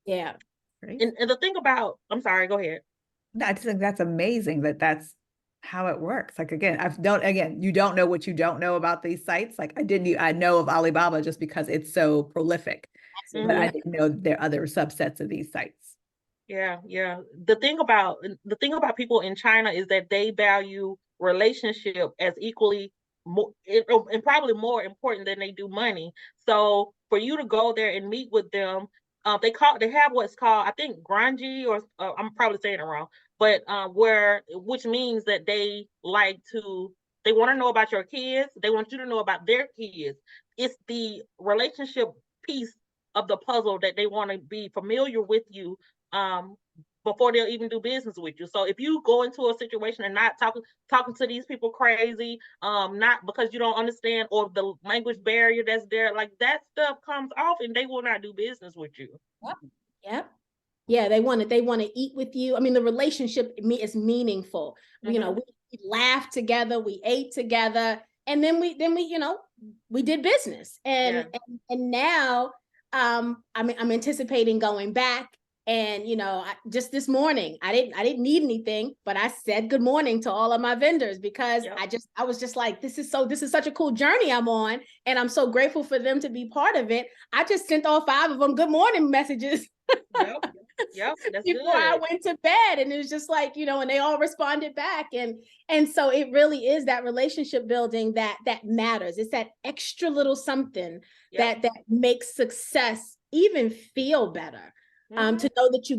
Yeah. And the thing about, I'm sorry, go ahead. No, I just think that's amazing that that's how it works. Like, you don't know what you don't know about these sites. Like I know of Alibaba just because it's so prolific, but I didn't know there are other subsets of these sites. Yeah. The thing about people in China is that they value relationship as equally more and probably more important than they do money. So for you to go there and meet with them, they have what's called, I think, Granji, or I'm probably saying it wrong, but which means that they want to know about your kids. They want you to know about their kids. It's the relationship piece of the puzzle that they want to be familiar with you before they'll even do business with you. So if you go into a situation and not talking to these people crazy, not because you don't understand, or the language barrier that's there, like that stuff comes off and they will not do business with you. Yep. Yeah, they want to eat with you. I mean, the relationship is meaningful. We laughed together, we ate together, and then we we did business. And now I'm anticipating going back. And just this morning, I didn't need anything, but I said good morning to all of my vendors, because I was just like, this is such a cool journey I'm on, and I'm so grateful for them to be part of it. I just sent all 5 of them good morning messages. Yep, that's before good. I went to bed, and it was just like, and they all responded back, and so it really is that relationship building that matters. It's that extra little something that makes success even feel better. To know that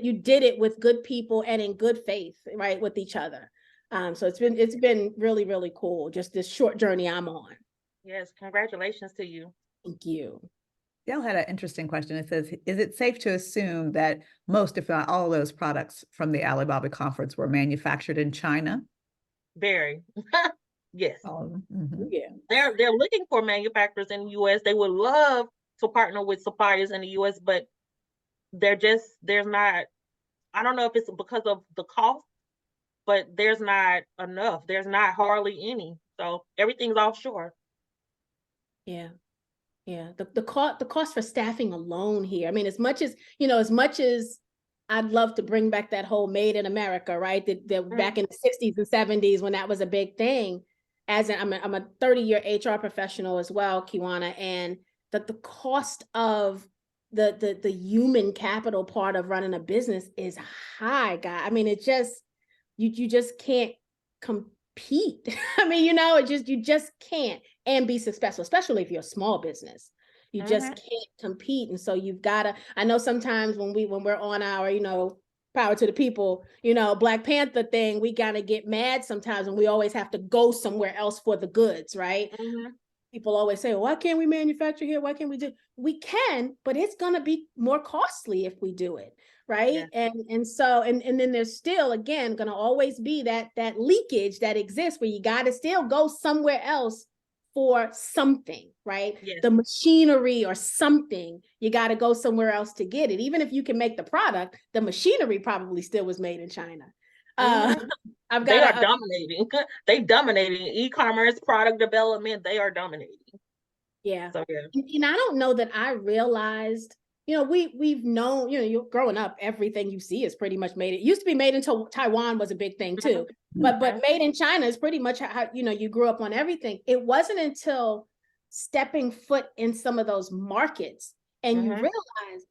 you did it with good people and in good faith, right, with each other. So it's been really, really cool, just this short journey I'm on. Yes, congratulations to you. Thank you. Dale had an interesting question. It says, is it safe to assume that most, if not all, of those products from the Alibaba conference were manufactured in China? Very. Yes. Yeah. They're looking for manufacturers in the U.S. They would love to partner with suppliers in the U.S., but there's not, I don't know if it's because of the cost, but there's not enough. There's not hardly any. So everything's offshore. Yeah. The cost for staffing alone here. I mean, as much as I'd love to bring back that whole Made in America, right? That back in the 60s and 70s, when that was a big thing. I'm a 30-year HR professional as well, Kiwana, and that the cost of the human capital part of running a business is high, guy. I mean, it just you just can't compete. I mean, you just can't and be successful, especially if you're a small business. You just can't compete. And so you've got to, I know sometimes when we're on our, power to the people, you know, Black Panther thing, we gotta get mad sometimes and we always have to go somewhere else for the goods, right? Mm-hmm. People always say, well, why can't we manufacture here? Why can't we do? We can, but it's going to be more costly if we do it, right? Yeah. And so and then there's still again going to always be that leakage that exists where you got to still go somewhere else for something, right? Yes. The machinery or something, you got to go somewhere else to get it. Even if you can make the product, the machinery probably still was made in China. Mm-hmm. I've They got are dominating. They dominating e-commerce, product development. They are dominating. Yeah. So yeah. And I don't know that I realized, you know, we've known, you know, you're growing up, everything you see is pretty much made. It used to be made until Taiwan was a big thing too. But made in China is pretty much how, you know, you grew up on everything. It wasn't until stepping foot in some of those markets and you realize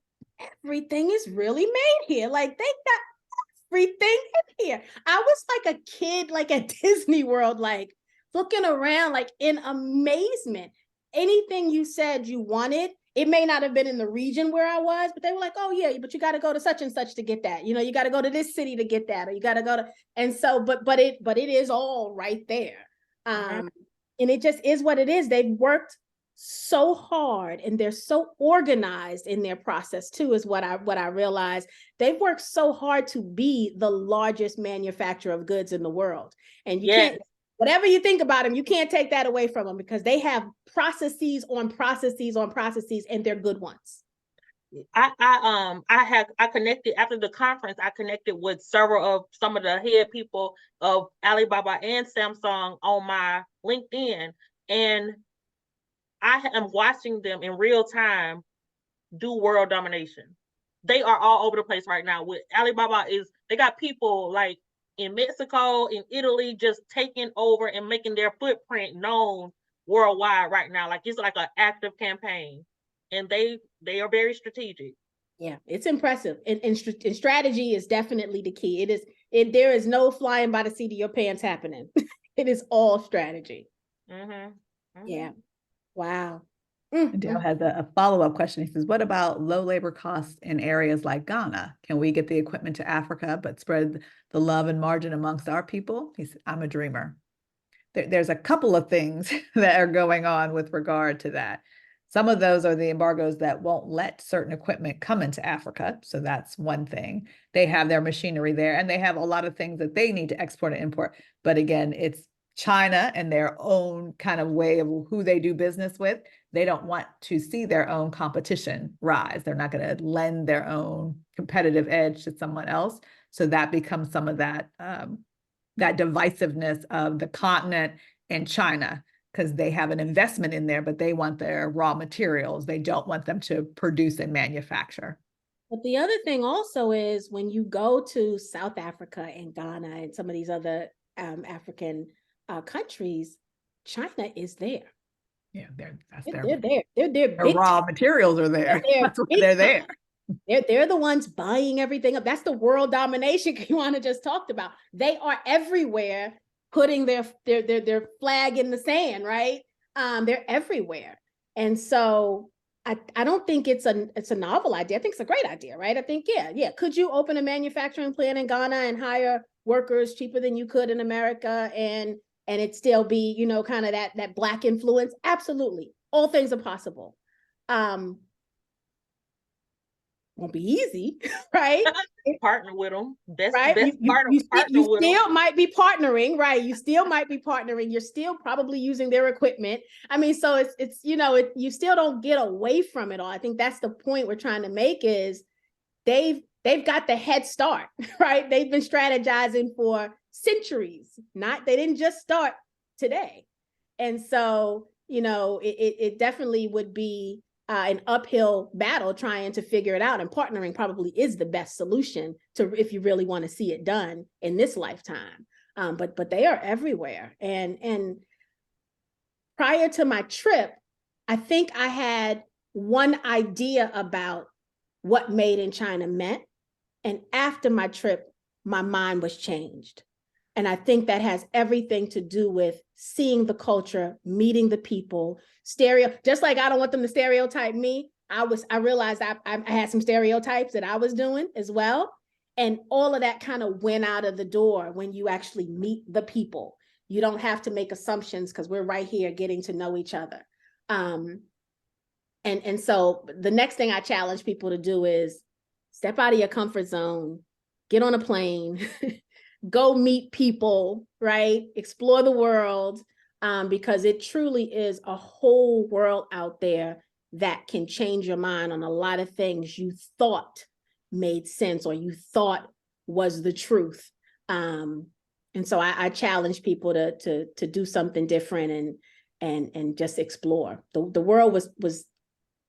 everything is really made here. Like they got everything in here. I was like a kid, like at Disney World, like looking around, like in amazement. Anything you said you wanted, it may not have been in the region where I was, but they were like, oh yeah, but you got to go to such and such to get that. You know, you got to go to this city to get that, or you got to go to, and so, but it is all right there. And it just is what it is. They've worked so hard and they're so organized in their process too, is what I realized. They've worked so hard to be the largest manufacturer of goods in the world. And you can't, whatever you think about them, you can't take that away from them because they have processes on processes on processes, and they're good ones. I connected after the conference. I connected with several of some of the head people of Alibaba and Samsung on my LinkedIn, and I am watching them in real time do world domination. They are all over the place right now. With Alibaba they got people like in Mexico, in Italy, just taking over and making their footprint known worldwide right now. Like it's like an active campaign, and they are very strategic. Yeah, it's impressive. And strategy is definitely the key. There is no flying by the seat of your pants happening. It is all strategy. Yeah. Wow. Dale has a follow-up question. He says, what about low labor costs in areas like Ghana? Can we get the equipment to Africa, but spread the love and margin amongst our people? He said, I'm a dreamer. There's a couple of things that are going on with regard to that. Some of those are the embargoes that won't let certain equipment come into Africa. So that's one thing. They have their machinery there and they have a lot of things that they need to export and import. But again, it's China and their own kind of way of who they do business with. They don't want to see their own competition rise. They're not going to lend their own competitive edge to someone else. So that becomes some of that that divisiveness of the continent and China, because they have an investment in there, but they want their raw materials. They don't want them to produce and manufacture. But the other thing also is when you go to South Africa and Ghana and some of these other African countries, China is there. Yeah, they're there. Their raw materials are there. That's why they're there. They're the ones buying everything up. That's the world domination Kiwana just talked about. They are everywhere, putting their flag in the sand, right? They're everywhere, and so I don't think it's a novel idea. I think it's a great idea, right? I think yeah. Could you open a manufacturing plant in Ghana and hire workers cheaper than you could in America, and it still be, you know, kind of that Black influence? Absolutely, all things are possible. Won't be easy, right? Partner with them. Right? You still might be partnering, right? You still might be partnering. You're still probably using their equipment. I mean, so it's you know, you still don't get away from it all. I think that's the point we're trying to make is they've got the head start, right? They've been strategizing for centuries. They didn't just start today. And so, you know, it definitely would be an uphill battle trying to figure it out, and partnering probably is the best solution to if you really want to see it done in this lifetime. But they are everywhere. And prior to my trip, I think I had one idea about what made in China meant. And after my trip, my mind was changed. And I think that has everything to do with seeing the culture, meeting the people, just like I don't want them to stereotype me. I realized I had some stereotypes that I was doing as well. And all of that kind of went out of the door when you actually meet the people. You don't have to make assumptions because we're right here getting to know each other. And so the next thing I challenge people to do is step out of your comfort zone, get on a plane, go meet people, right? Explore the world, because it truly is a whole world out there that can change your mind on a lot of things you thought made sense or you thought was the truth. And so I challenge people to do something different and just explore. The world was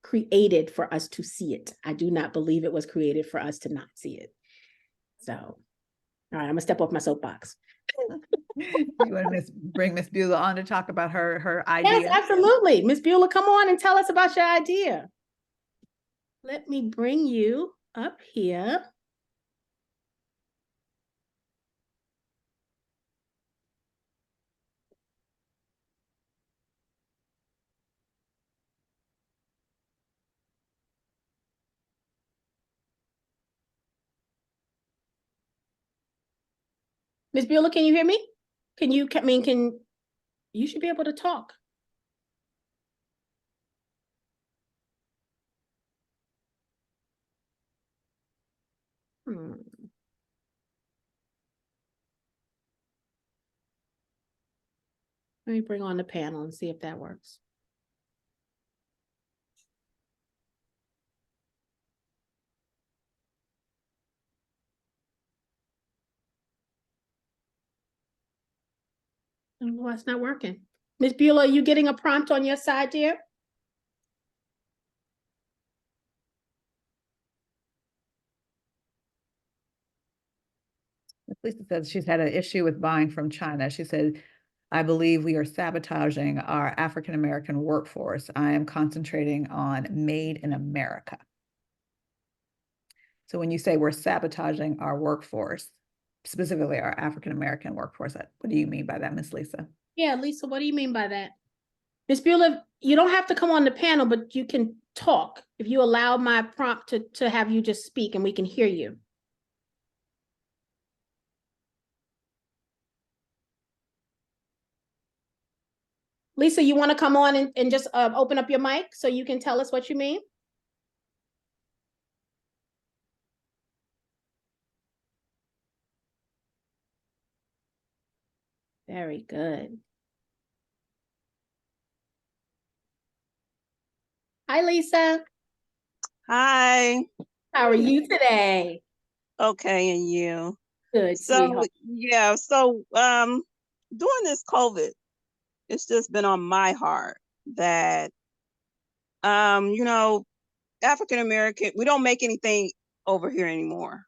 created for us to see it. I do not believe it was created for us to not see it. So, all right, I'm gonna step off my soapbox. You want to bring Miss Beulah on to talk about her idea? Yes, absolutely. Miss Beulah, come on and tell us about your idea. Let me bring you up here. Miss Beulah, can you hear me? Can you should be able to talk. Let me bring on the panel and see if that works. Oh, it's not working. Miss Beulah, are you getting a prompt on your side, dear? Lisa says she's had an issue with buying from China. She said, I believe we are sabotaging our African-American workforce. I am concentrating on made in America. So when you say we're sabotaging our workforce, specifically our African-American workforce, what do you mean by that, Miss Lisa? Yeah, Lisa, what do you mean by that? Miss Beulah, you don't have to come on the panel, but you can talk if you allow my prompt to have you just speak and we can hear you. Lisa, you want to come on and just open up your mic so you can tell us what you mean? Very good. Hi, Lisa. Hi. How are you today? Okay, and you? Good, So sweetheart. yeah, during this COVID, it's just been on my heart that you know, African American, we don't make anything over here anymore.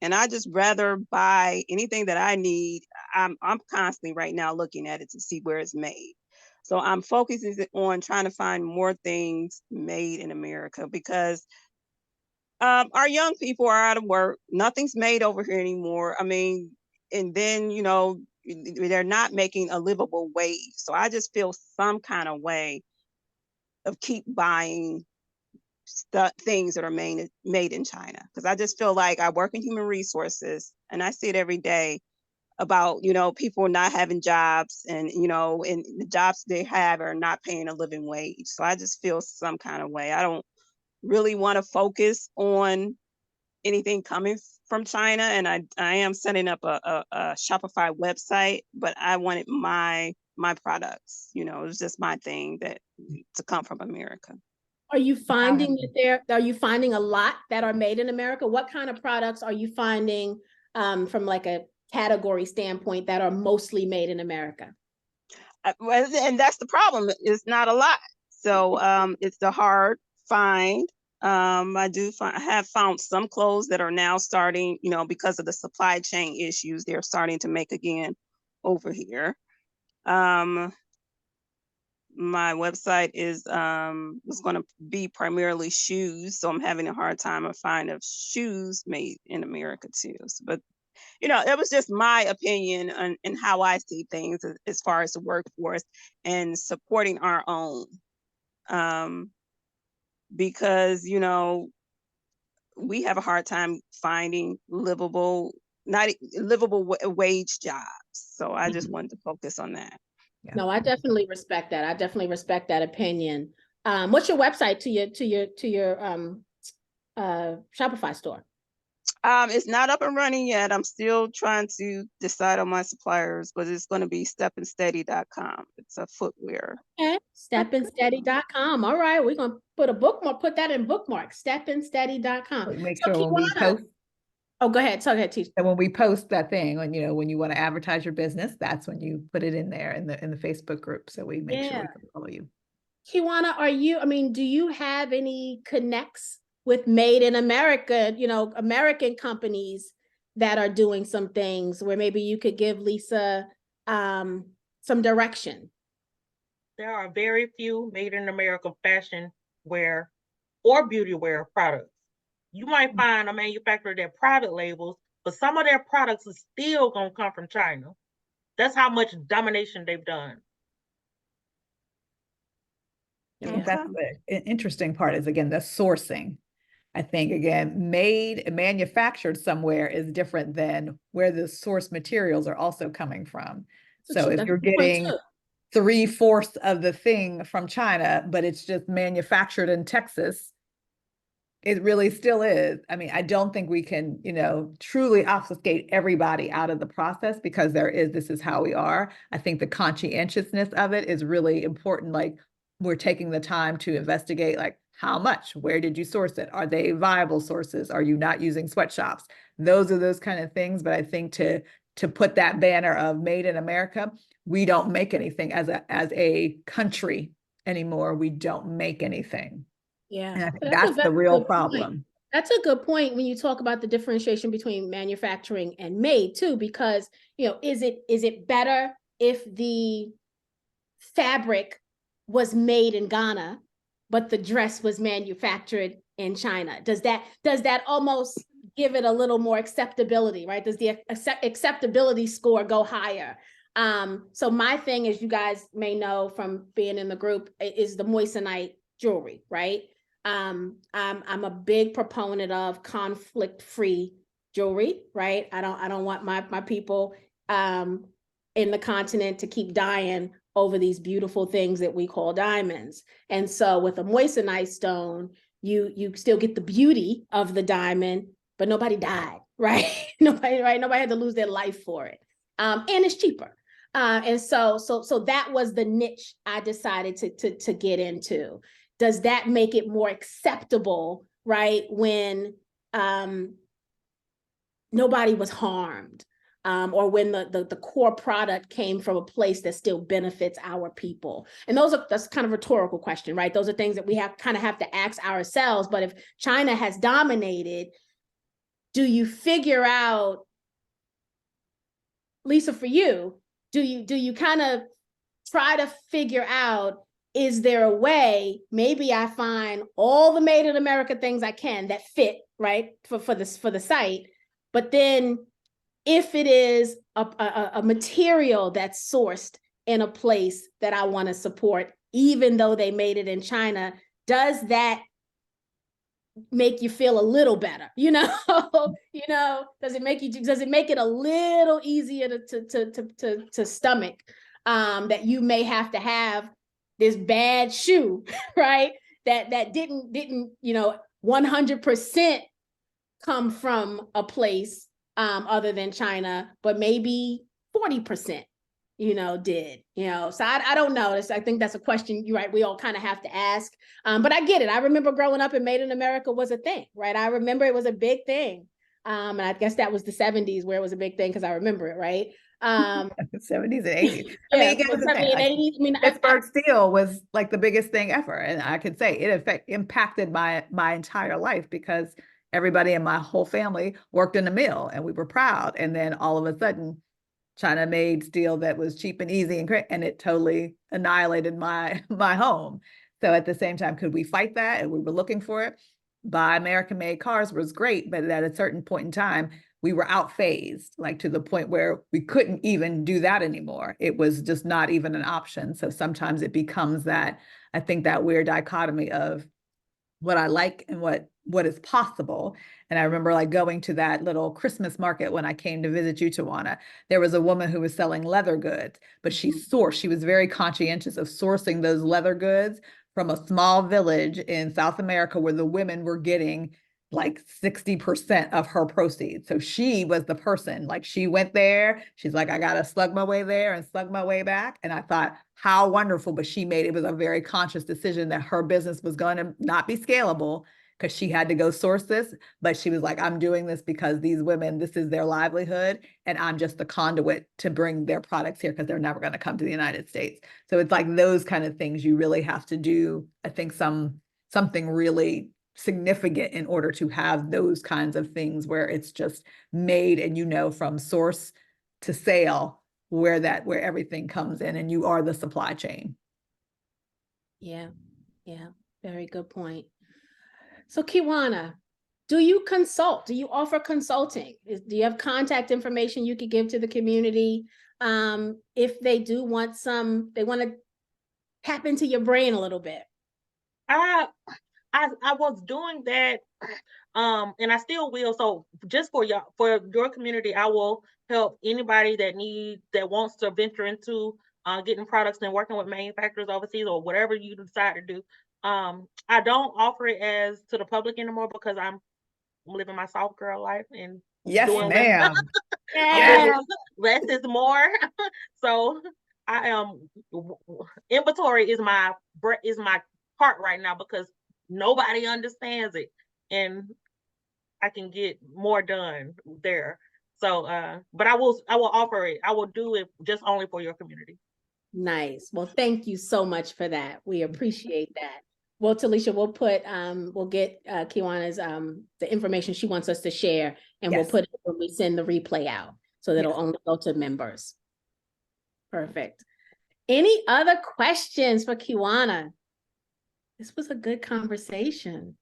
And I just rather buy anything that I need. I'm constantly right now looking at it to see where it's made. So I'm focusing on trying to find more things made in America because our young people are out of work. Nothing's made over here anymore. I mean, and then, they're not making a livable wage. So I just feel some kind of way of keep buying things that are made in China. Because I just feel like I work in human resources and I see it every day about, people not having jobs and the jobs they have are not paying a living wage. So I just feel some kind of way. I don't really want to focus on anything coming from China, and I am setting up a Shopify website, but I wanted my products. It was just my thing to come from America. Are you finding are you finding a lot that are made in America? What kind of products are you finding from like a category standpoint that are mostly made in America? And that's the problem. It's not a lot. So it's a hard find. I have found some clothes that are now starting, because of the supply chain issues, they're starting to make again over here. My website was going to be primarily shoes, so I'm having a hard time of finding shoes made in America too. So, but it was just my opinion and how I see things as far as the workforce and supporting our own. Because, we have a hard time finding livable, not livable wage jobs. So I just wanted to focus on that. Yeah. No, I definitely respect that. I definitely respect that opinion. What's your website to your Shopify store? It's not up and running yet. I'm still trying to decide on my suppliers, but it's going to be stepandsteady.com. It's a footwear. Okay, stepandsteady.com. All right, we're gonna put a bookmark, put that in bookmark, stepandsteady.com. Make So sure when we Kiwana, post, oh, go ahead. So go ahead, Tisha. and when we post that thing, when when you want to advertise your business, that's when you put it in there in the Facebook group. So we make sure we can follow you. Kiwana, do you have any connects with Made in America, American companies that are doing some things where maybe you could give Lisa some direction? There are very few made in America fashion wear or beauty wear products. You might find a manufacturer that private labels, but some of their products is still gonna come from China. That's how much domination they've done. Yeah, that's the interesting part is, again, the sourcing. I think, again, made and manufactured somewhere is different than where the source materials are also coming from. So if you're getting 3/4 of the thing from China, but it's just manufactured in Texas, it really still is. I mean, I don't think we can, truly obfuscate everybody out of the process, because this is how we are. I think the conscientiousness of it is really important. Like, we're taking the time to investigate, like, how much, where did you source it? Are they viable sources? Are you not using sweatshops? Those are those kind of things. But I think to put that banner of Made in America, we don't make anything as a country anymore. We don't make anything. Yeah. And I think that's the real problem. That's a good point when you talk about the differentiation between manufacturing and made too, because, is it better if the fabric was made in Ghana, but the dress was manufactured in China? Does that almost give it a little more acceptability, right? Does the acceptability score go higher? So my thing, as you guys may know from being in the group, is the moissanite jewelry, right? I'm a big proponent of conflict-free jewelry, right? I don't want my people in the continent to keep dying over these beautiful things that we call diamonds. And so with a moissanite stone, you still get the beauty of the diamond, but nobody died, right? Nobody had to lose their life for it. And it's cheaper. And so that was the niche I decided to get into. Does that make it more acceptable, right, when nobody was harmed, or when the core product came from a place that still benefits our people? And that's kind of a rhetorical question, right? Those are things that we have to ask ourselves. But if China has dominated, do you figure out, Lisa, for you, do you kind of try to figure out, is there a way, maybe I find all the Made in America things I can that fit, right, for the site, but then if it is a material that's sourced in a place that I want to support, even though they made it in China, does that make you feel a little better? Does it make it a little easier to stomach that you may have to have this bad shoe, right? That didn't 100% come from a place other than China, but maybe 40% did. So I don't know. I think that's a question, you're right, we all kind of have to ask. But I get it. I remember growing up and Made in America was a thing, right? I remember it was a big thing. And I guess that was the 70s where it was a big thing, because I remember it, right? 70s and 80s. Yeah, 70s and 80s. I mean, Pittsburgh Steel was like the biggest thing ever. And I could say it impacted my entire life, because everybody in my whole family worked in the mill and we were proud. And then all of a sudden, China made steel that was cheap and easy and it totally annihilated my home. So at the same time, could we fight that? And we were looking for it. Buy American made cars was great, but at a certain point in time, we were outphased, like to the point where we couldn't even do that anymore. It was just not even an option. So sometimes it becomes that, I think, that weird dichotomy of what I like and what is possible. And I remember like going to that little Christmas market when I came to visit you, Tawana. There was a woman who was selling leather goods, but she was very conscientious of sourcing those leather goods from a small village in South America where the women were getting like 60% of her proceeds. So she was the person, like she went there. She's like, I got to slug my way there and slug my way back. And I thought, how wonderful. But it was a very conscious decision that her business was going to not be scalable because she had to go source this. But she was like, I'm doing this because these women, this is their livelihood. And I'm just the conduit to bring their products here because they're never going to come to the United States. So it's like those kind of things you really have to do. I think something really significant in order to have those kinds of things where it's just made and from source to sale where everything comes in and you are the supply chain. Yeah, very good point. So Kiwana, do you consult? Do you offer consulting? Do you have contact information you could give to the community? If they do want they want to tap into your brain a little bit. I was doing that, and I still will. So just for your community, I will help anybody that wants to venture into getting products and working with manufacturers overseas or whatever you decide to do. I don't offer it as to the public anymore because I'm living my soft girl life and yes, doing ma'am. less is more. So I inventory is my part right now because nobody understands it, and I can get more done there. So, but I will offer it. I will do it just only for your community. Nice. Well, thank you so much for that. We appreciate that. Well, Talisha, we'll put we'll get Kiwana's the information she wants us to share, and we'll put it when we send the replay out, so that it'll only go to members. Perfect. Any other questions for Kiwana? This was a good conversation.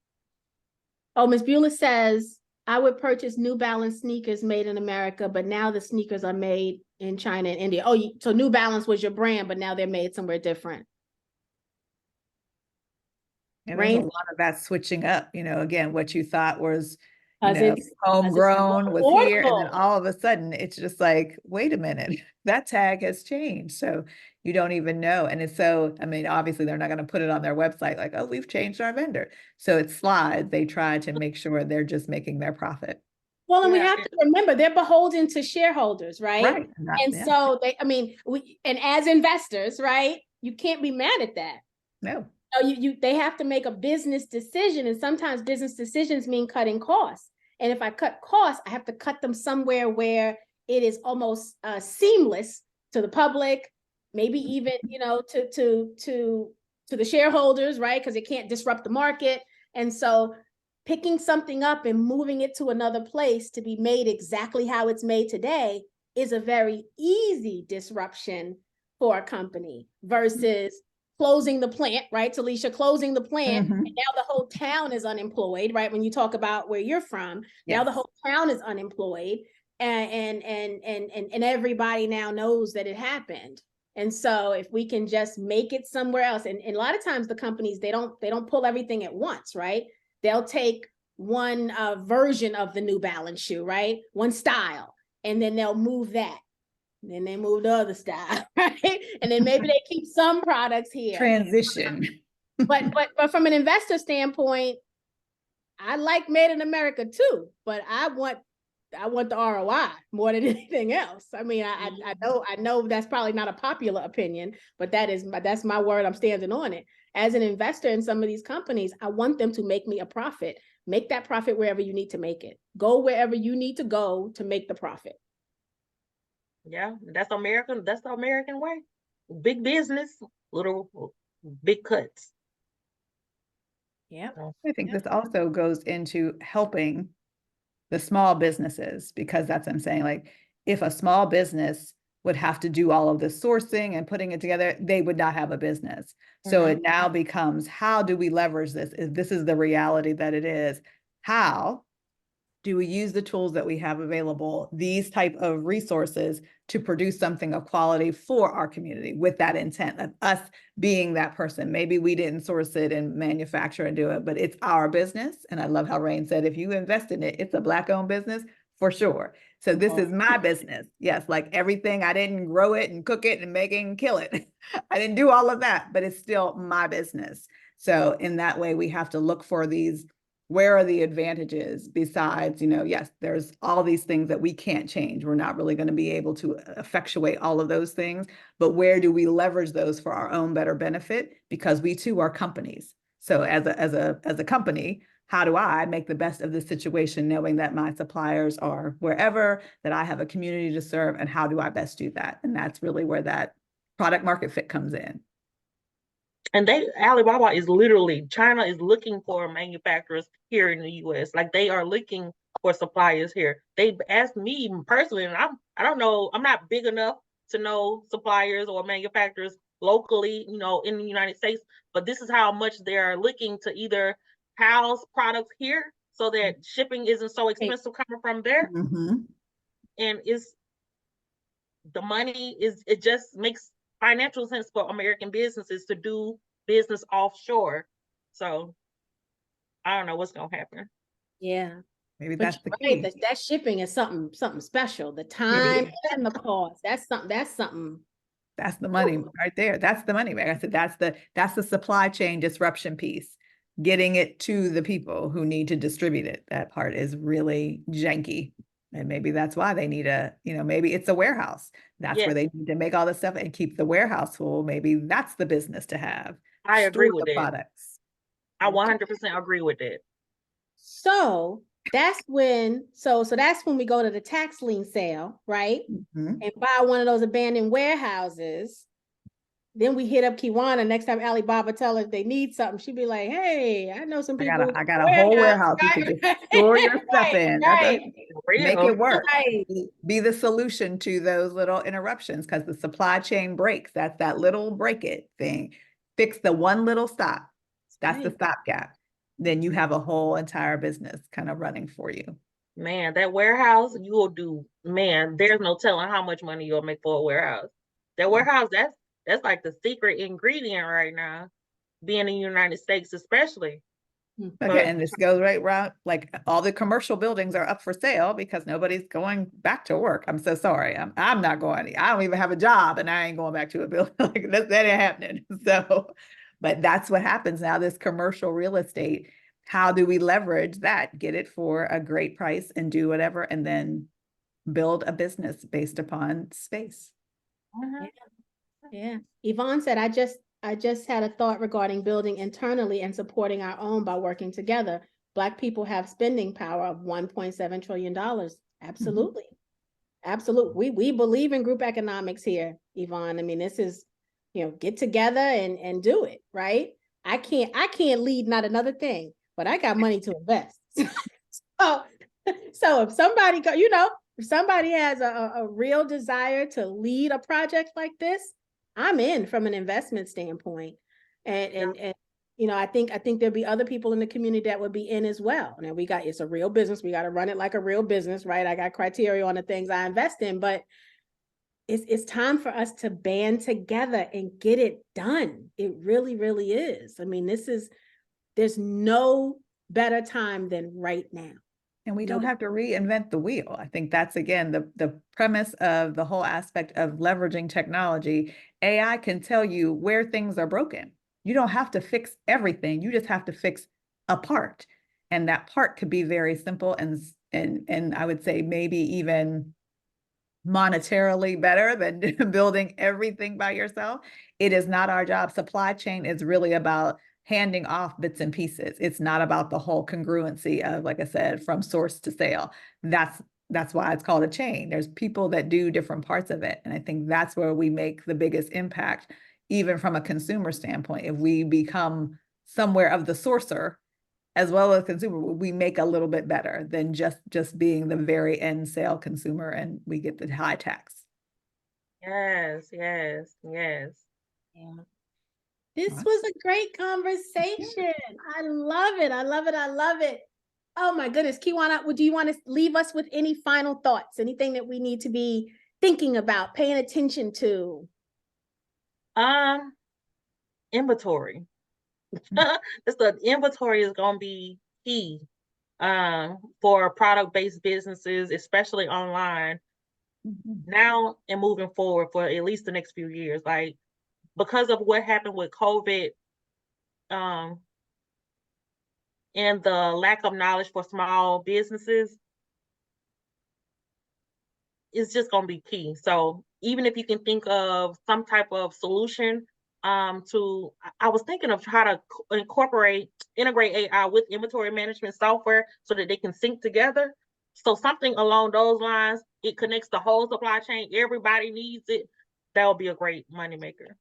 Oh, Ms. Beulah says, I would purchase New Balance sneakers made in America, but now the sneakers are made in China and India. Oh, so New Balance was your brand, but now they're made somewhere different. And there's a lot of that switching up, again, what you thought was it's homegrown was here. And then all of a sudden it's just like, wait a minute, that tag has changed. So you don't even know. And it's obviously they're not going to put it on their website like, oh, we've changed our vendor. So it slides. They try to make sure they're just making their profit. Well, and we have to remember they're beholden to shareholders, right? Right. So and as investors, right, you can't be mad at that. No. They have to make a business decision, and sometimes business decisions mean cutting costs. And if I cut costs, I have to cut them somewhere where it is almost seamless to the public, maybe even to the shareholders, right? Because it can't disrupt the market. And so picking something up and moving it to another place to be made exactly how it's made today is a very easy disruption for a company versus closing the plant, right? Talisha, closing the plant, and now the whole town is unemployed, right? When you talk about where you're from, now the whole town is unemployed, and everybody now knows that it happened. And so if we can just make it somewhere else, and a lot of times the companies, they don't pull everything at once, right? They'll take one version of the New Balance shoe, right? One style, and then they'll move that. And then they move the other style, right? And then maybe they keep some products here. Transition. But from an investor standpoint, I like made in America too, but I want the ROI more than anything else. I mean, I know that's probably not a popular opinion, but that's my word. I'm standing on it. As an investor in some of these companies, I want them to make me a profit. Make that profit wherever you need to make it. Go wherever you need to go to make the profit. Yeah, that's American. That's the American way. Big business, little big cuts. Yeah. I think this also goes into helping the small businesses, because that's what I'm saying. Like, if a small business would have to do all of this sourcing and putting it together, they would not have a business. So it now becomes, how do we leverage this? If this is the reality that it is, how do we use the tools that we have available, these type of resources, to produce something of quality for our community with that intent of us being that person? Maybe we didn't source it and manufacture and do it, but it's our business. And I love how Rain said, if you invest in it, it's a Black-owned business for sure. So this is my business. Yes, like everything, I didn't grow it and cook it and make it and kill it. I didn't do all of that, but it's still my business. So in that way, we have to look for these, where are the advantages besides, yes, there's all these things that we can't change. We're not really going to be able to effectuate all of those things, but where do we leverage those for our own better benefit? Because we too are companies. So as a company, how do I make the best of this situation, knowing that my suppliers are wherever, that I have a community to serve, and how do I best do that? And that's really where that product market fit comes in. And Alibaba is literally, China is looking for manufacturers here in the US. Like they are looking for suppliers here. They've asked me personally, and I don't know, I'm not big enough to know suppliers or manufacturers locally, in the United States, but this is how much they're looking to either house products here so that shipping isn't so expensive coming from there. Mm-hmm. And the money it just makes financial sense for American businesses to do business offshore. So I don't know what's gonna happen. Yeah. Maybe But that's the you're key. right, that shipping is something special. The time and the cost. That's something. That's the money right there. That's the money. Like I said, that's the supply chain disruption piece. Getting it to the people who need to distribute it. That part is really janky. And maybe that's why they need maybe it's a warehouse. That's where they need to make all this stuff and keep the warehouse full. Maybe that's the business to have. I agree with the that. products. I 100% agree with that. So that's when, that's when we go to the tax lien sale, right? Mm-hmm. And buy one of those abandoned warehouses. Then we hit up Kiwana. Next time Alibaba tell us they need something, she'd be like, "Hey, I know some people. I got a whole warehouse you could just store your stuff in. Right. Make it work. Right. Be the solution to those little interruptions, because the supply chain breaks. That's that little break it thing. Fix the one little stop. That's the stopgap. Then you have a whole entire business kind of running for you. Man, that warehouse, you will do, man, there's no telling how much money you'll make for a warehouse. That warehouse, that's like the secret ingredient right now, being in the United States, especially. Okay, and this goes right around, like all the commercial buildings are up for sale because nobody's going back to work. I'm so sorry. I'm not going. I don't even have a job, and I ain't going back to a building. Like that ain't happening. So, but that's what happens now. This commercial real estate. How do we leverage that? Get it for a great price and do whatever, and then build a business based upon space. Yeah. Yvonne said, I just had a thought regarding building internally and supporting our own by working together. Black people have spending power of $1.7 trillion. Absolutely. Mm-hmm. Absolutely. We believe in group economics here, Yvonne. I mean, this is, get together and do it, right? I can't lead not another thing, but I got money to invest. So if somebody if somebody has a real desire to lead a project like this, I'm in from an investment standpoint. And I think there'll be other people in the community that would be in as well. Now it's a real business. We got to run it like a real business, right? I got criteria on the things I invest in, but it's time for us to band together and get it done. It really, really is. I mean, there's no better time than right now. And we don't have to reinvent the wheel. I think that's, again, the premise of the whole aspect of leveraging technology. AI can tell you where things are broken. You don't have to fix everything. You just have to fix a part. And that part could be very simple and I would say maybe even monetarily better than building everything by yourself. It is not our job. Supply chain is really about handing off bits and pieces. It's not about the whole congruency of, like I said, from source to sale. That's why it's called a chain. There's people that do different parts of it. And I think that's where we make the biggest impact, even from a consumer standpoint. If we become somewhere of the sourcer as well as consumer, we make a little bit better than just being the very end sale consumer, and we get the high tax. Yes. Yeah. This was a great conversation. I love it. Oh my goodness, Kiwana, do you want to leave us with any final thoughts? Anything that we need to be thinking about, paying attention to? Inventory. The inventory is going to be key for product-based businesses, especially online, now and moving forward for at least the next few years. Like, because of what happened with COVID, and the lack of knowledge for small businesses, is just going to be key. So even if you can think of some type of solution, I was thinking of how to integrate AI with inventory management software so that they can sync together. So something along those lines, it connects the whole supply chain. Everybody needs it. That would be a great moneymaker.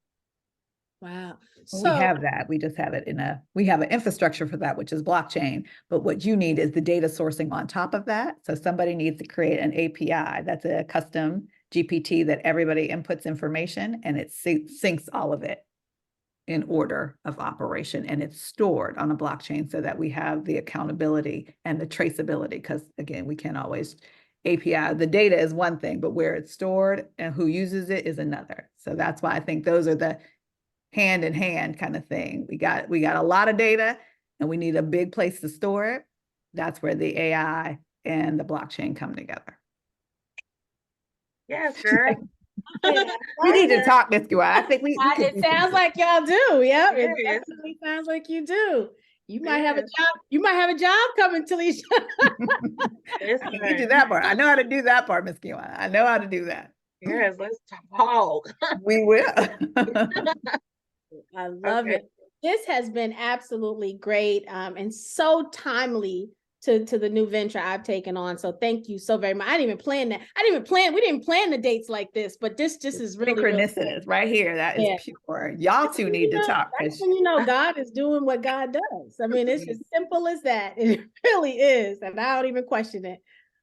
Wow. Well, we have that. We just have it we have an infrastructure for that, which is blockchain. But what you need is the data sourcing on top of that. So somebody needs to create an API that's a custom GPT that everybody inputs information and it syncs all of it in order of operation, and it's stored on a blockchain so that we have the accountability and the traceability. Because again, we can't always API. The data is one thing, but where it's stored and who uses it is another. So that's why I think those are the hand in hand kind of thing. We got a lot of data and we need a big place to store it. That's where the AI and the blockchain come together. Yes, girl. We need to talk, Miss Kiwana. I think we could. It sounds like y'all do. Yeah, Yes. it definitely sounds like you do. You might have a Yes. job. You might have a job coming, Talisha. I can do that part. I know how to do that part, Miss Kiwana. I know how to do that. Yes, let's talk. We will. I love it. This has been absolutely great and so timely to the new venture I've taken on. So thank you so very much. I didn't even plan that. We didn't plan the dates like this, but this is really synchronicity right here. That is pure. Y'all two need to talk. That's when you know God is doing what God does. I mean, it's as simple as that. It really is. And I don't even question it.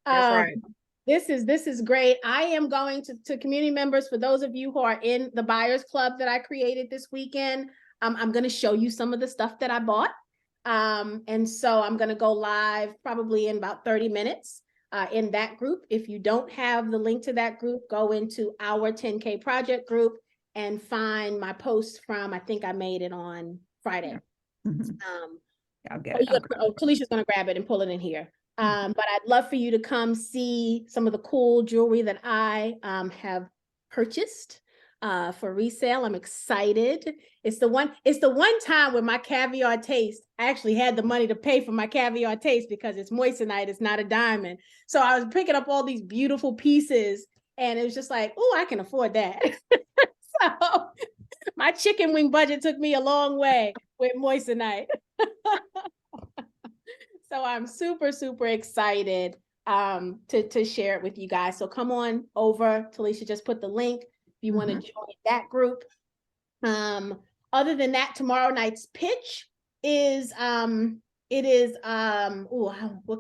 That's right. This is great. I am going to community members, for those of you who are in the Buyers Club that I created this weekend. I'm going to show you some of the stuff that I bought. And so I'm going to go live probably in about 30 minutes in that group. If you don't have the link to that group, go into our 10K project group and find my post from, I think I made it on Friday. I'll get it. Talisha's going to grab it and pull it in here. But I'd love for you to come see some of the cool jewelry that I have purchased for resale. I'm excited. It's the one time with my caviar taste, I actually had the money to pay for my caviar taste because it's moissanite, it's not a diamond. So I was picking up all these beautiful pieces and it was just like, oh, I can afford that. So my chicken wing budget took me a long way with moissanite. So I'm super, super excited to share it with you guys. So come on over. Talisha just put the link if you want to join that group. Other than that, tomorrow night's pitch is what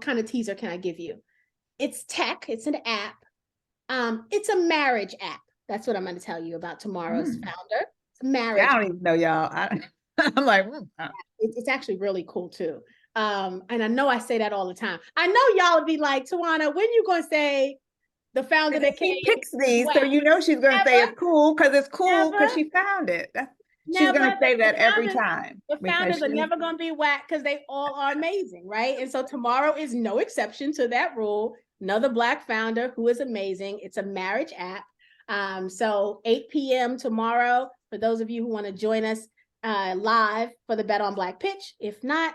kind of teaser can I give you? It's tech, it's an app. It's a marriage app. That's what I'm going to tell you about tomorrow's founder. It's a marriage. I don't even know, y'all. I'm like, it's actually really cool too. And I know I say that all the time. I know y'all would be like, Tawana, when you gonna say the founder that she picks these, so you know she's gonna say it's cool because she found it. She's gonna say that every time. The founders are never gonna be whack because they all are amazing, right? And so tomorrow is no exception to that rule. Another Black founder who is amazing. It's a marriage app. So 8 p.m. tomorrow for those of you who want to join us live for the Bet on Black pitch. If not,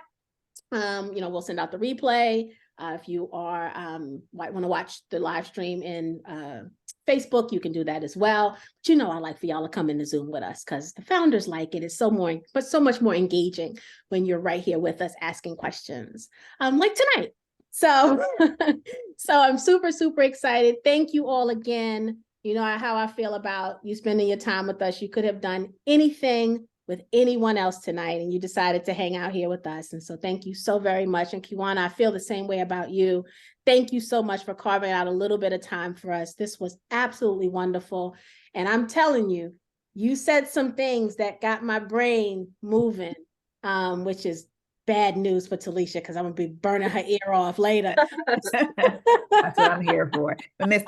we'll send out the replay. If you are want to watch the live stream in Facebook, you can do that as well. But I like for y'all to come in the Zoom with us because the founders like it. It's so much more engaging when you're right here with us asking questions, like tonight. So, so I'm super, super excited. Thank you all again. You know how I feel about you spending your time with us. You could have done anything with anyone else tonight, and you decided to hang out here with us. And so thank you so very much. And Kiwana, I feel the same way about you. Thank you so much for carving out a little bit of time for us. This was absolutely wonderful. And I'm telling you, you said some things that got my brain moving, which is bad news for Talisha because I'm gonna be burning her ear off later. That's what I'm here for. But Miss,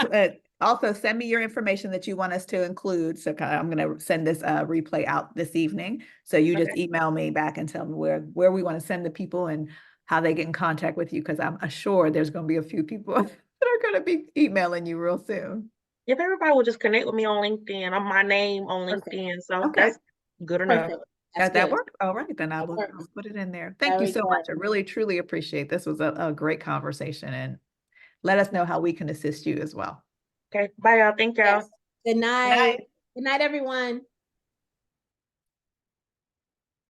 also send me your information that you want us to include. So I'm going to send this replay out this evening. So you just email me back and tell me where we want to send the people and how they get in contact with you. Because I'm assured there's going to be a few people that are going to be emailing you real soon. If everybody will just connect with me on LinkedIn, I'm my name on LinkedIn. So that's good enough. Perfect. That worked. All right, then I'll put it in there. Thank you so much. I really, truly appreciate this. Was a great conversation, and let us know how we can assist you as well. Okay. Bye, y'all. Thank y'all. Yes. Good night. Good night, everyone.